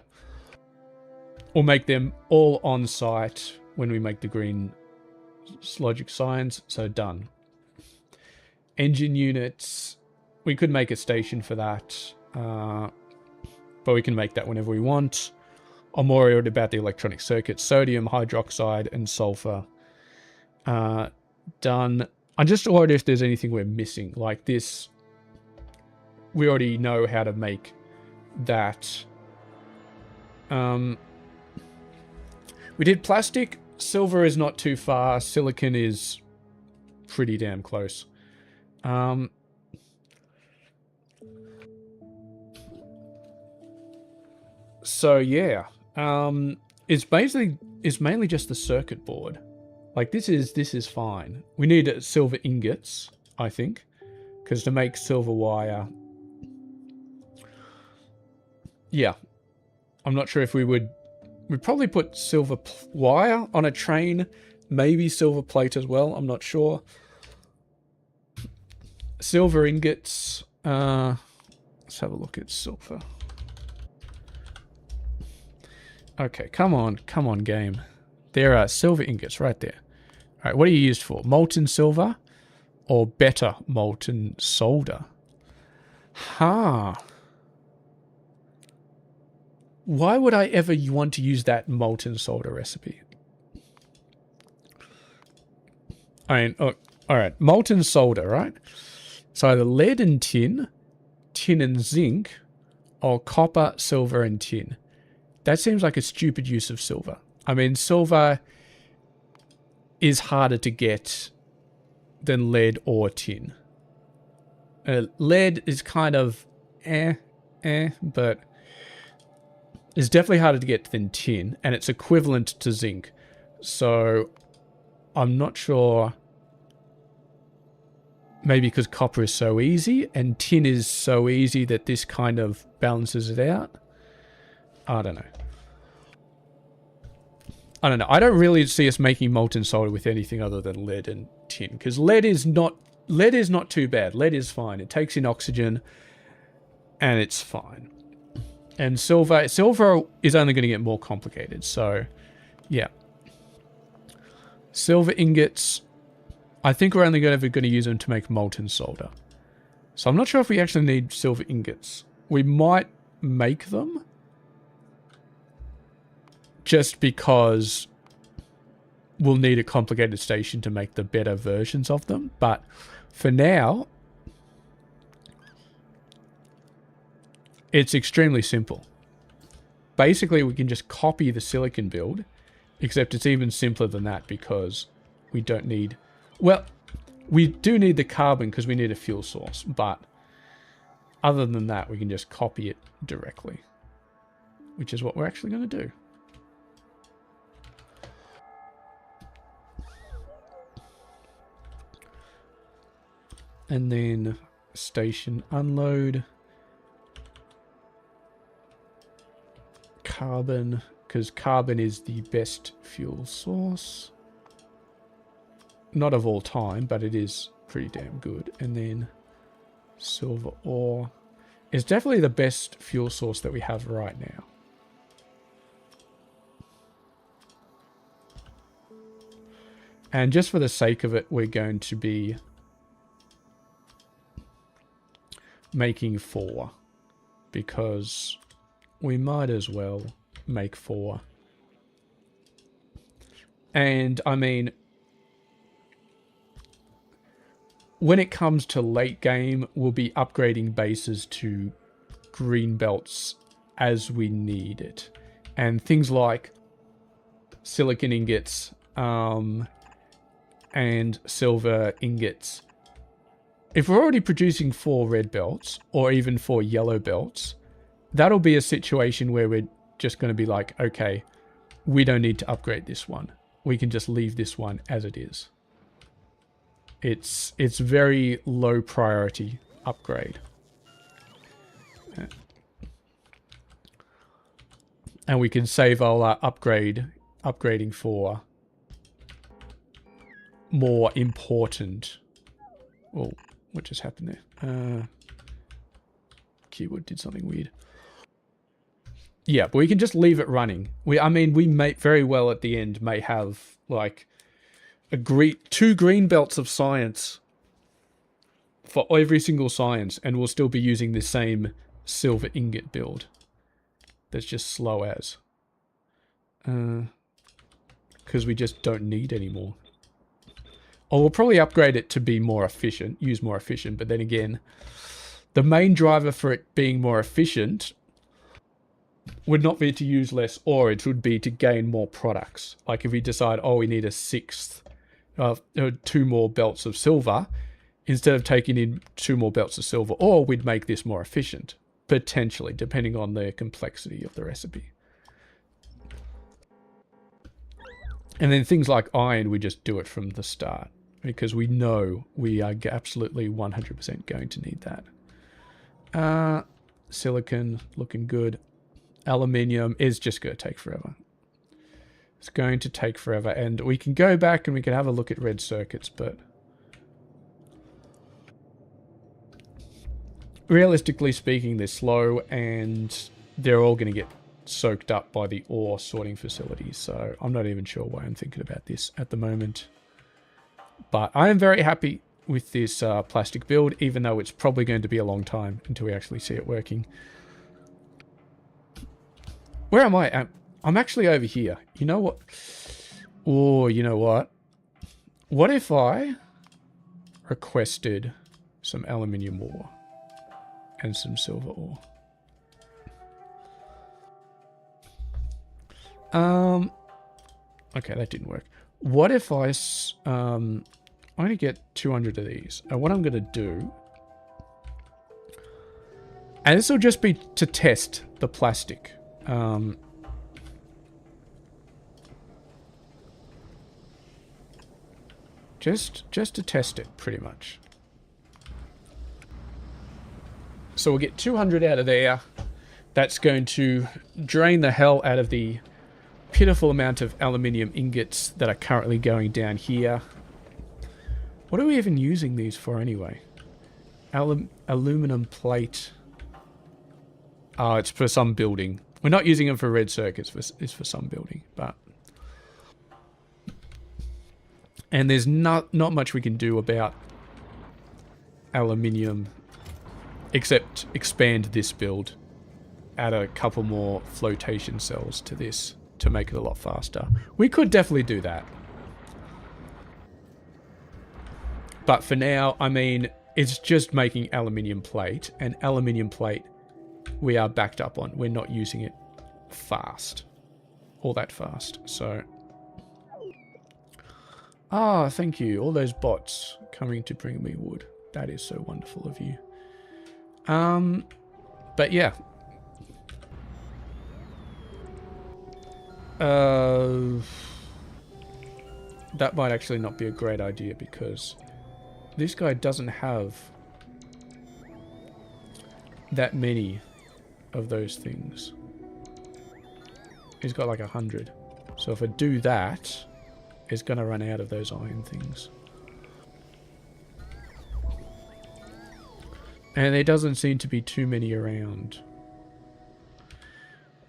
We'll make them all on site when we make the green logic signs. So, done. Engine units. We could make a station for that. But we can make that whenever we want. I'm worried about the electronic circuits. Sodium, hydroxide, and sulfur. Done. I'm just worried if there's anything we're missing. Like this we already know how to make that. We did plastic. Silver is not too far. Silicon is pretty damn close. So yeah, it's mainly just the circuit board. Like this is fine. We need silver ingots, I think, because to make silver wire. Yeah, I'm not sure if we'd probably put silver wire on a train, maybe silver plate as well. I'm not sure. Silver ingots. Let's have a look at silver. Okay, come on, game. There are silver ingots right there. All right, what are you used for? Molten silver or better molten solder? Huh. Why would I ever want to use that molten solder recipe? I mean, oh, all right, molten solder, right? So either lead and tin, tin and zinc, or copper, silver, and tin. That seems like a stupid use of silver. I mean, silver is harder to get than lead or tin. Lead is kind of but it's definitely harder to get than tin, and it's equivalent to zinc. So I'm not sure. Maybe because copper is so easy and tin is so easy that this kind of balances it out. I don't know. I don't really see us making molten solder with anything other than lead and tin, because lead is not too bad. Lead is fine. It takes in oxygen and it's fine. And silver is only going to get more complicated. So, yeah. Silver ingots, I think we're only ever going to use them to make molten solder. So I'm not sure if we actually need silver ingots. We might make them, just because we'll need a complicated station to make the better versions of them. But for now, it's extremely simple. Basically, we can just copy the silicon build, except it's even simpler than that because we don't need... Well, we do need the carbon because we need a fuel source, but other than that, we can just copy it directly, which is what we're actually going to do. And then station unload. Carbon, because carbon is the best fuel source. Not of all time, but it is pretty damn good. And then silver ore is definitely the best fuel source that we have right now. And just for the sake of it, we're going to be making 4, because we might as well make 4. And I mean, when it comes to late game, we'll be upgrading bases to green belts as we need it. And things like silicon ingots and silver ingots. If we're already producing 4 red belts, or even 4 yellow belts, that'll be a situation where we're just going to be like, okay, we don't need to upgrade this one. We can just leave this one as it is. It's very low priority upgrade. And we can save our upgrading for more important... Oh, what just happened there? Keyboard did something weird. Yeah, but we can just leave it running. I mean, we may very well at the end may have like 2 green belts of science for every single science, and we'll still be using the same silver ingot build. That's just slow as. Because we just don't need any more. Or we'll probably upgrade it to be more efficient, use more efficient, but then again, The main driver for it being more efficient would not be to use less ore, it would be to gain more products. Like if we decide, oh, we need a sixth, 2 more belts of silver, instead of taking in 2 more belts of silver ore, we'd make this more efficient, potentially, depending on the complexity of the recipe. And then things like iron, we just do it from the start, because we know we are absolutely 100% going to need that. Silicon, looking good. Aluminium is just going to take forever. It's going to take forever, and we can go back and we can have a look at red circuits, but realistically speaking, they're slow and they're all going to get soaked up by the ore sorting facilities, so I'm not even sure why I'm thinking about this at the moment. But I am very happy with this plastic build, even though it's probably going to be a long time until we actually see it working. Where am I? I'm actually over here. You know what? Oh, you know what? What if I requested some aluminium ore and some silver ore? Okay, that didn't work. What if I only get 200 of these? And what I'm going to do, and this will just be to test the plastic. Just to test it, pretty much. So we'll get 200 out of there. That's going to drain the hell out of the pitiful amount of aluminium ingots that are currently going down here. What are we even using these for anyway? Aluminum plate. Oh, it's for some building. We're not using them for red circuits. It's for some building, but... And there's not much we can do about aluminium except expand this build. Add a couple more flotation cells to this to make it a lot faster. We could definitely do that. But for now, I mean, it's just making aluminium plate, and aluminium plate we are backed up on. We're not using it fast. All that fast. So... Ah, thank you. All those bots coming to bring me wood. That is so wonderful of you. But yeah. That might actually not be a great idea because this guy doesn't have that many of those things. He's got like 100. So if I do that, it's going to run out of those iron things. And there doesn't seem to be too many around.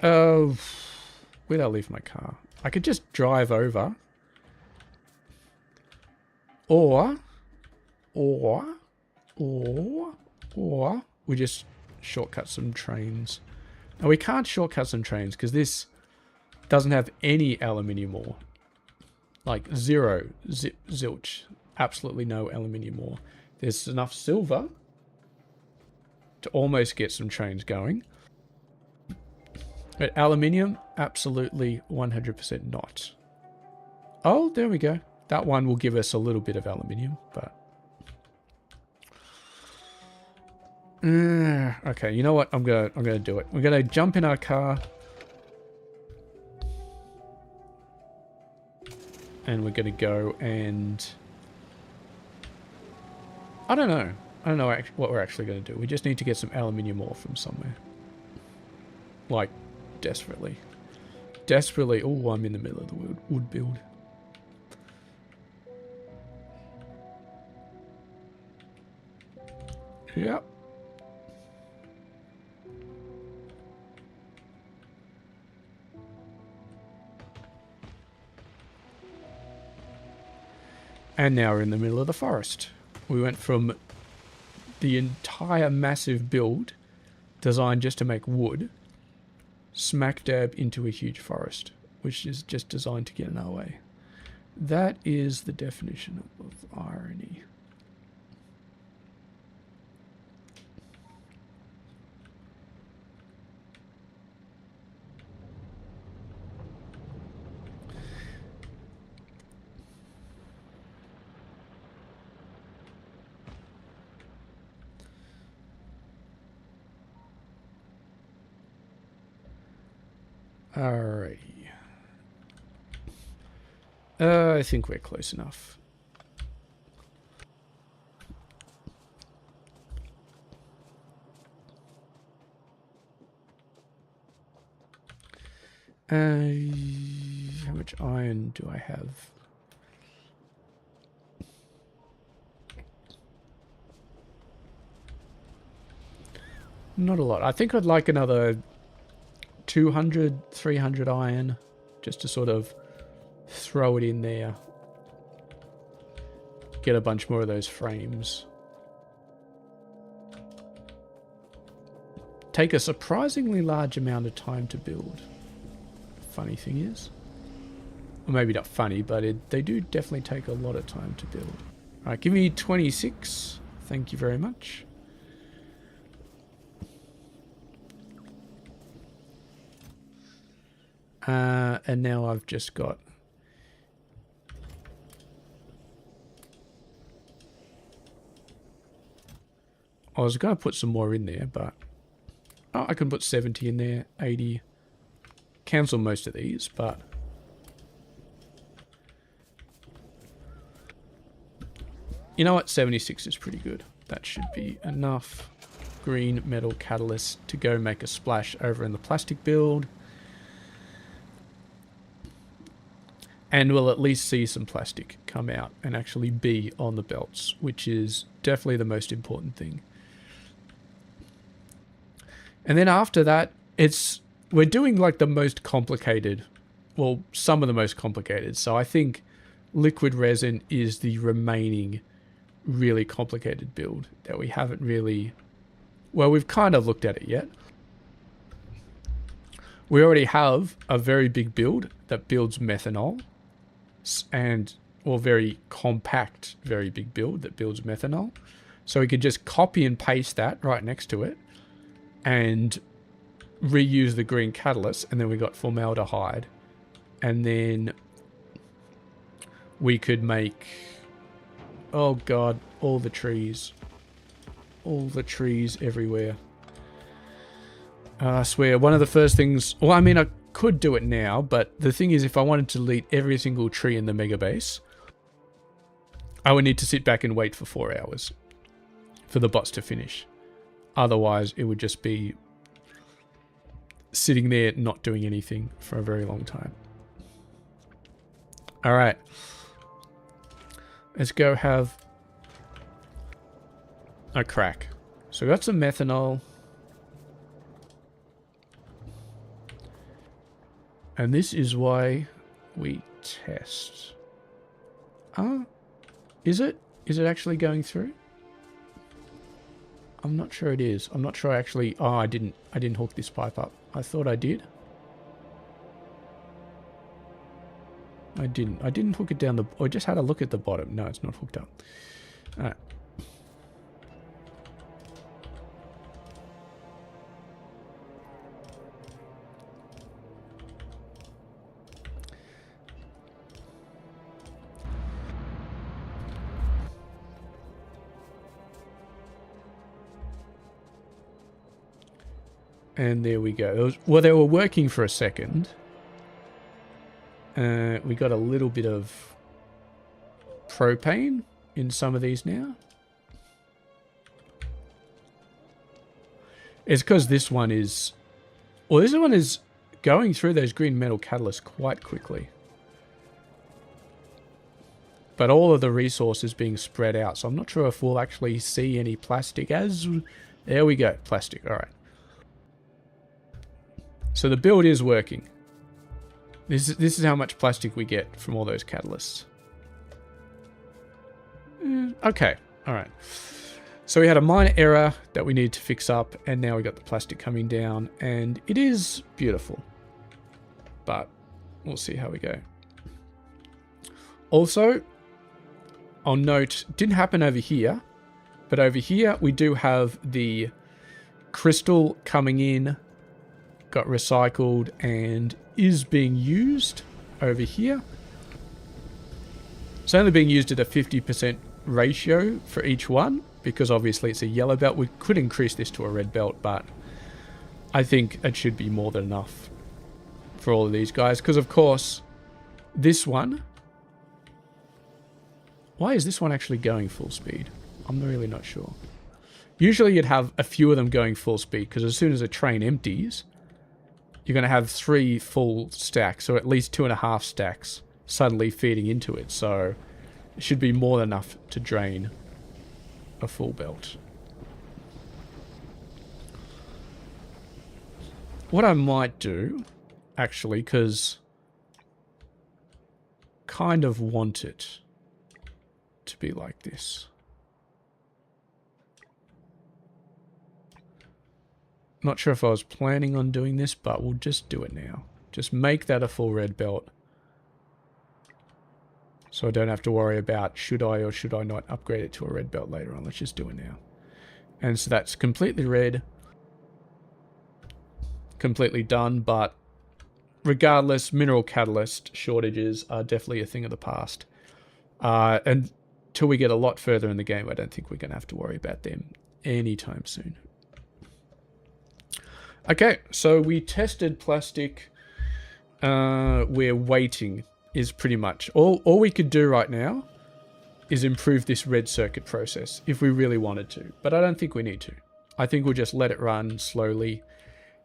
Oh, where'd I leave my car? I could just drive over. Or we just shortcut some trains. Now we can't shortcut some trains because this doesn't have any aluminium ore. Like zero, zilch. Absolutely no aluminium ore. There's enough silver to almost get some trains going. But aluminium, absolutely 100% not. Oh, there we go. That one will give us a little bit of aluminium, but... okay, you know what? I'm gonna do it. We're gonna jump in our car. And we're gonna go and... I don't know what we're actually gonna do. We just need to get some aluminium ore from somewhere. Like, desperately. Desperately. Oh, I'm in the middle of the wood build. Yep. And now we're in the middle of the forest. We went from the entire massive build designed just to make wood, smack dab into a huge forest, which is just designed to get in our way. That is the definition of irony. Alrighty. I think we're close enough. How much iron do I have? Not a lot. I think I'd like another 200, 300 iron just to sort of throw it in there. Get a bunch more of those frames. Take a surprisingly large amount of time to build. Funny thing is. Or maybe not funny, but they do definitely take a lot of time to build. Alright, give me 26. Thank you very much. And now I've just got... I was going to put some more in there, but... Oh, I can put 70 in there, 80. Cancel most of these, but... You know what? 76 is pretty good. That should be enough green metal catalyst to go make a splash over in the plastic build. And we'll at least see some plastic come out and actually be on the belts, which is definitely the most important thing. And then after that, we're doing like the most complicated, well, some of the most complicated. So I think liquid resin is the remaining really complicated build that we haven't really, well, we've kind of looked at it yet. We already have a very big build that builds methanol. And, or very compact, very big build that builds methanol. So we could just copy and paste that right next to it and reuse the green catalyst. And then we got formaldehyde. And then we could make, oh God, all the trees. All the trees everywhere. I swear, one of the first things, well, I mean, I could do it now, but the thing is, if I wanted to delete every single tree in the mega base, I would need to sit back and wait for 4 hours for the bots to finish. Otherwise, it would just be sitting there not doing anything for a very long time. All right. Let's go have a crack. So we got some methanol. And this is why we test. Is it? Is it actually going through? I'm not sure it is. I'm not sure I actually... Oh, I didn't hook this pipe up. I thought I did. I didn't. I didn't hook it down the... I just had a look at the bottom. No, it's not hooked up. Alright. And there we go. Well, they were working for a second. We got a little bit of propane in some of these now. It's because this one is... Well, this one is going through those green metal catalysts quite quickly. But all of the resources being spread out. So I'm not sure if we'll actually see any plastic as... There we go. Plastic. All right. So the build is working. This is how much plastic we get from all those catalysts. Okay, all right. So we had a minor error that we needed to fix up, and now we got the plastic coming down, and it is beautiful. But we'll see how we go. Also, I'll note, didn't happen over here, but over here we do have the crystal coming in, got recycled and is being used over here. It's only being used at a 50% ratio for each one because obviously it's a yellow belt. We could increase this to a red belt, but I think it should be more than enough for all of these guys. Because, of course, this one... Why is this one actually going full speed? I'm really not sure. Usually you'd have a few of them going full speed, because as soon as a train empties, you're going to have 3 full stacks, or at least 2.5 stacks suddenly feeding into it. So it should be more than enough to drain a full belt. What I might do, actually, because kind of want it to be like this. Not sure if I was planning on doing this, but we'll just do it now. Just make that a full red belt. So I don't have to worry about should I or should I not upgrade it to a red belt later on. Let's just do it now. And so that's completely red. Completely done, but regardless, mineral catalyst shortages are definitely a thing of the past. And until we get a lot further in the game, I don't think we're going to have to worry about them anytime soon. Okay, so we tested plastic. We're waiting is pretty much all we could do right now is improve this red circuit process if we really wanted to, but I don't think we need to. I think we'll just let it run slowly,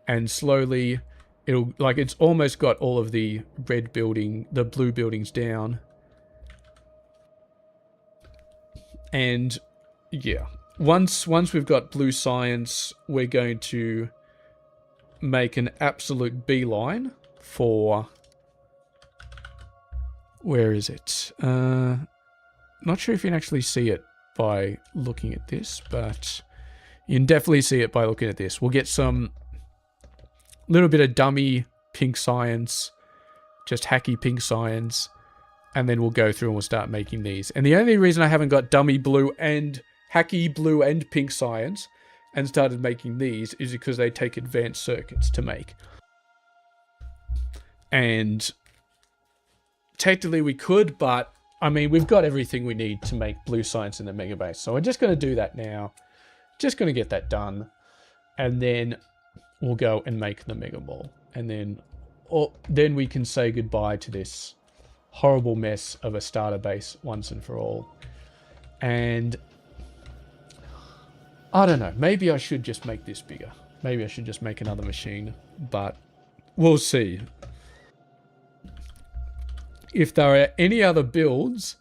and slowly it'll, like, it's almost got all of the red building, the blue buildings down. And yeah, once we've got blue science, we're going to make an absolute beeline for, where is it? Not sure if you can actually see it by looking at this, but you can definitely see it by looking at this. We'll get some little bit of dummy pink science, just hacky pink science, and then we'll go through and we'll start making these. And the only reason I haven't got dummy blue and hacky blue and pink science and started making these is because they take advanced circuits to make. And technically we could, but I mean, we've got everything we need to make blue science in the mega base. So we're just going to do that now. Just going to get that done. And then we'll go and make the mega mall. And then we can say goodbye to this horrible mess of a starter base once and for all. And I don't know, maybe I should just make this bigger. Maybe I should just make another machine, but we'll see. If there are any other builds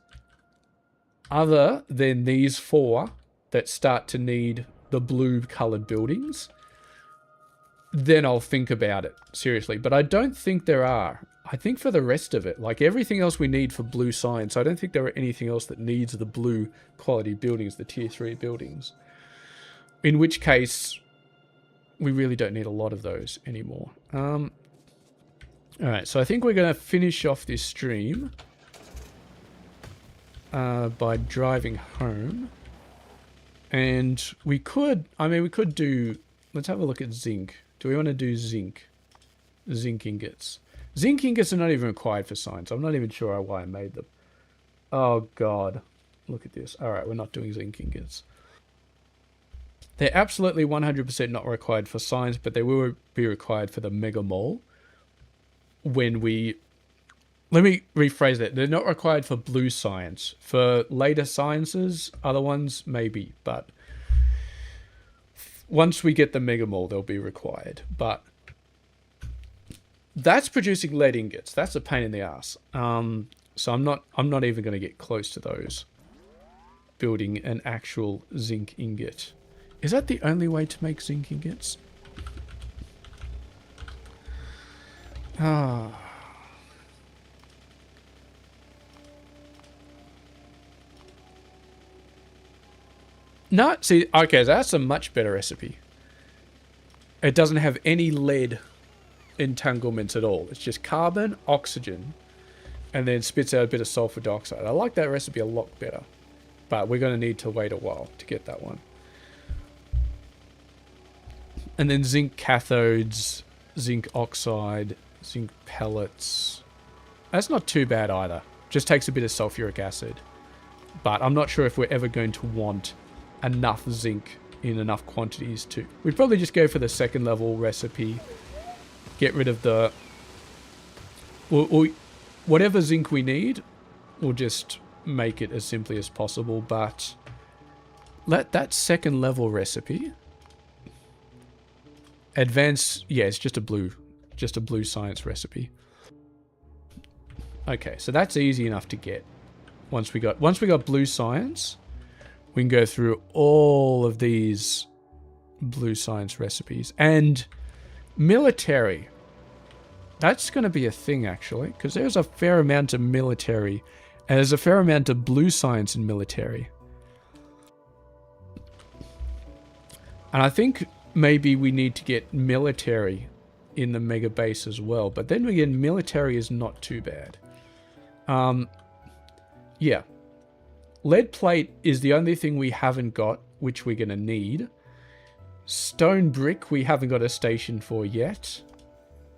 other than these 4 that start to need the blue colored buildings, then I'll think about it seriously. But I don't think there are. I think for the rest of it, like everything else we need for blue science, I don't think there are anything else that needs the blue quality buildings, the tier 3 buildings. In which case, we really don't need a lot of those anymore. Alright, so I think we're going to finish off this stream by driving home. And we could, I mean, we could do, let's have a look at zinc. Do we want to do zinc? Zinc ingots. Zinc ingots are not even required for science. I'm not even sure why I made them. Oh god, look at this. Alright, we're not doing zinc ingots. They're absolutely 100% not required for science, but they will be required for the mega mall. When we, let me rephrase that. They're not required for blue science. For later sciences, other ones maybe, but once we get the mega mall, they'll be required. But that's producing lead ingots. That's a pain in the ass. So I'm not even going to get close to those. Building an actual zinc ingot. Is that the only way to make zinc ingots? Ah. No, see, okay, that's a much better recipe. It doesn't have any lead entanglements at all. It's just carbon, oxygen, and then spits out a bit of sulfur dioxide. I like that recipe a lot better. But we're going to need to wait a while to get that one. And then zinc cathodes, zinc oxide, zinc pellets. That's not too bad either. Just takes a bit of sulfuric acid. But I'm not sure if we're ever going to want enough zinc in enough quantities to... We'd probably just go for the second level recipe. Get rid of the Or whatever zinc we need, we'll just make it as simply as possible. But let that second level recipe advance. Yeah, it's just a blue science recipe. Okay, so that's easy enough to get. Once we got blue science, we can go through all of these blue science recipes. And military, that's going to be a thing actually, because there's a fair amount of military and there's a fair amount of blue science in military. And I think maybe we need to get military in the mega base as well. But then again, military is not too bad. Yeah. Lead plate is the only thing we haven't got, which we're going to need. Stone brick we haven't got a station for yet.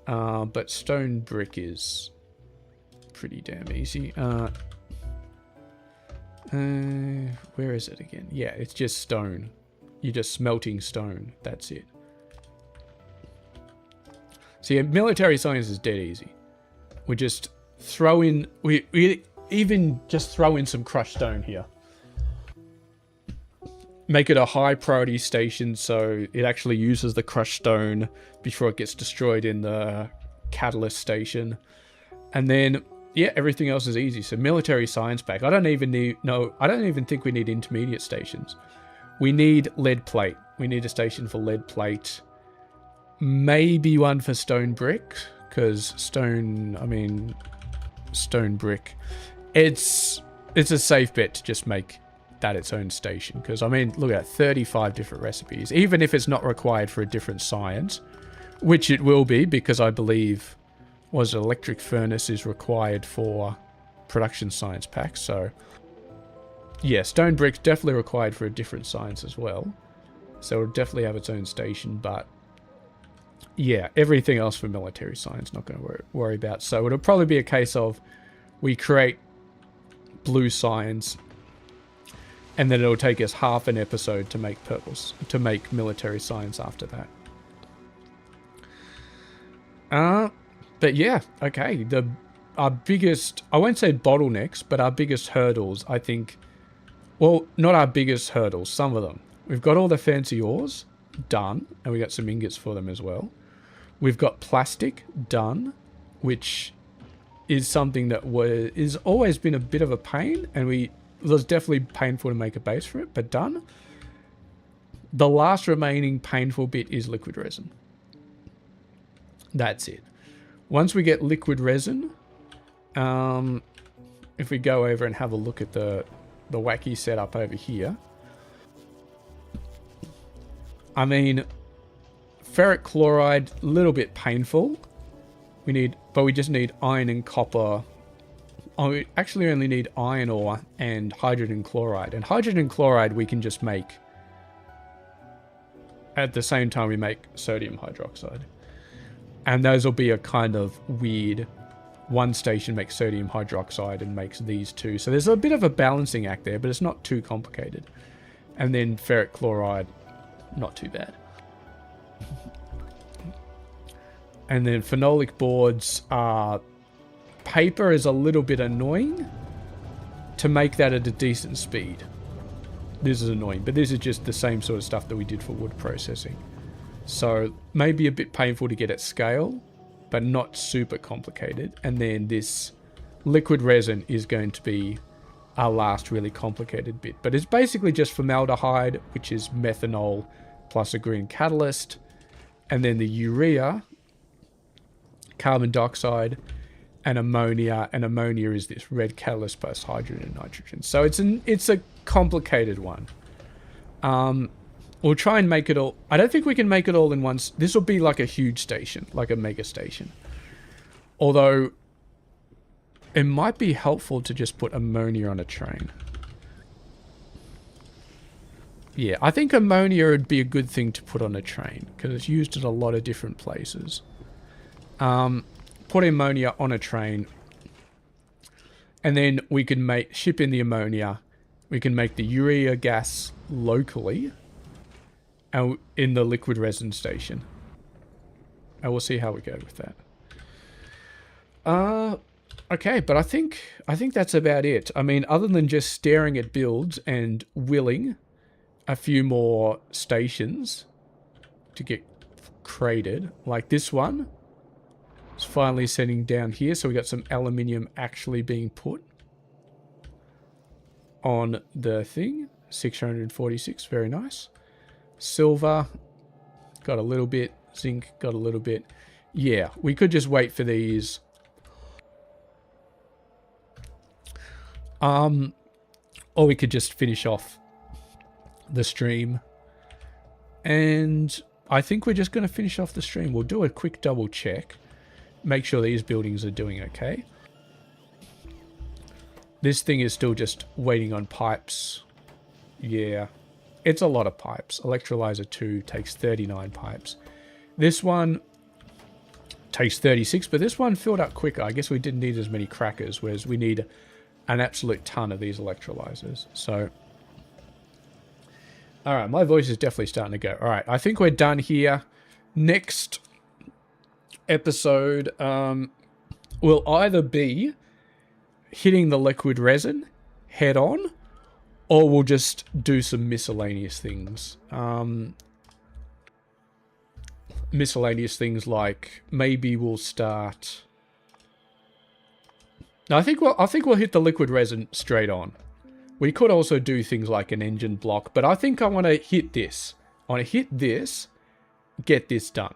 But stone brick is pretty damn easy. Where is it again? Yeah, it's just stone. You're just smelting stone. That's it. So yeah, military science is dead easy. We just throw in... We even just throw in some crushed stone here. Make it a high priority station so it actually uses the crushed stone before it gets destroyed in the catalyst station. And then, yeah, everything else is easy. So military science pack. I don't even think we need intermediate stations. We need lead plate. We need a station for lead plate. Maybe one for stone brick, because stone brick. It's a safe bet to just make that its own station, because I mean, look at 35 different recipes. Even if it's not required for a different science, which it will be, because I believe electric furnace is required for production science packs. So yeah, stone brick's definitely required for a different science as well. So it'll definitely have its own station, but yeah, everything else for military science not going to worry about. So it'll probably be a case of we create blue science, and then it'll take us half an episode to make military science after that. But yeah, okay. Our biggest, I won't say bottlenecks, but our biggest hurdles, I think. Well, not our biggest hurdles. Some of them. We've got all the fancy ores done, and we got some ingots for them as well. We've got plastic done, which is something that is always been a bit of a pain, and it was definitely painful to make a base for it, but done. The last remaining painful bit is liquid resin. That's it. Once we get liquid resin, if we go over and have a look at the wacky setup over here, I mean, ferric chloride, a little bit painful. But we just need iron and copper. Oh, we actually only need iron ore and hydrogen chloride. And hydrogen chloride we can just make at the same time we make sodium hydroxide. And those will be a kind of weird... One station makes sodium hydroxide and makes these two. So there's a bit of a balancing act there, but it's not too complicated. And then ferric chloride, not too bad. And then phenolic boards are... Paper is a little bit annoying to make that at a decent speed. This is annoying, but this is just the same sort of stuff that we did for wood processing. So maybe a bit painful to get at scale, but not super complicated. And then this liquid resin is going to be our last really complicated bit. But it's basically just formaldehyde, which is methanol plus a green catalyst. And then the urea, carbon dioxide, and ammonia. And ammonia is this red catalyst plus hydrogen and nitrogen. So it's a complicated one. We'll try and make it all. I don't think we can make it all in one. This will be like a huge station, like a mega station. Although, it might be helpful to just put ammonia on a train. Yeah, I think ammonia would be a good thing to put on a train, because it's used at a lot of different places. Put ammonia on a train, and then we can ship in the ammonia. We can make the urea gas locally, in the liquid resin station. And we'll see how we go with that. Okay, but I think that's about it. I mean, other than just staring at builds and willing a few more stations to get created, like this one. It's finally setting down here, so we got some aluminium actually being put on the thing. 646, very nice. Silver, got a little bit. Zinc, got a little bit. Yeah, we could just wait for these. Or we could just finish off the stream. And I think we're just going to finish off the stream. We'll do a quick double check. Make sure these buildings are doing okay. This thing is still just waiting on pipes. Yeah. It's a lot of pipes. Electrolyzer 2 takes 39 pipes. This one takes 36, but this one filled up quicker. I guess we didn't need as many crackers, whereas we need an absolute ton of these electrolyzers. So, alright, my voice is definitely starting to go. Alright, I think we're done here. Next episode will either be hitting the liquid resin head on, or we'll just do some miscellaneous things. Miscellaneous things like maybe we'll start. No, I think we'll hit the liquid resin straight on. We could also do things like an engine block, but I think I want to hit this. I want to hit this, get this done.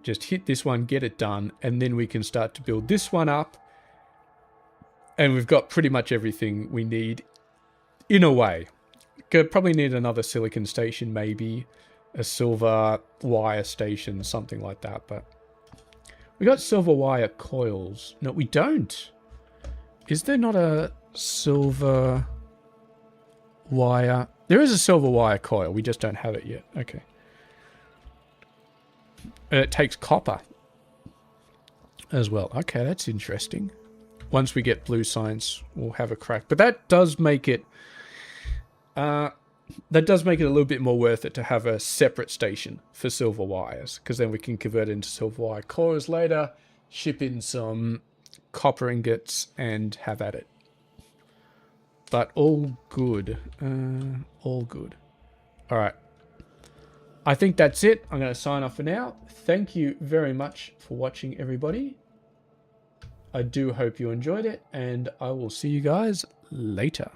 Just hit this one, get it done, and then we can start to build this one up. And we've got pretty much everything we need in a way. Could probably need another silicon station, maybe a silver wire station, something like that. But we got silver wire coils. No, we don't. Is there not a silver wire? There is a silver wire coil. We just don't have it yet. Okay. And it takes copper as well. Okay, that's interesting. Once we get blue science, we'll have a crack. But that does make it a little bit more worth it to have a separate station for silver wires, because then we can convert it into silver wire coils later, ship in some copper ingots, and have at it. But all good. All good. All right. I think that's it. I'm going to sign off for now. Thank you very much for watching, everybody. I do hope you enjoyed it, and I will see you guys later.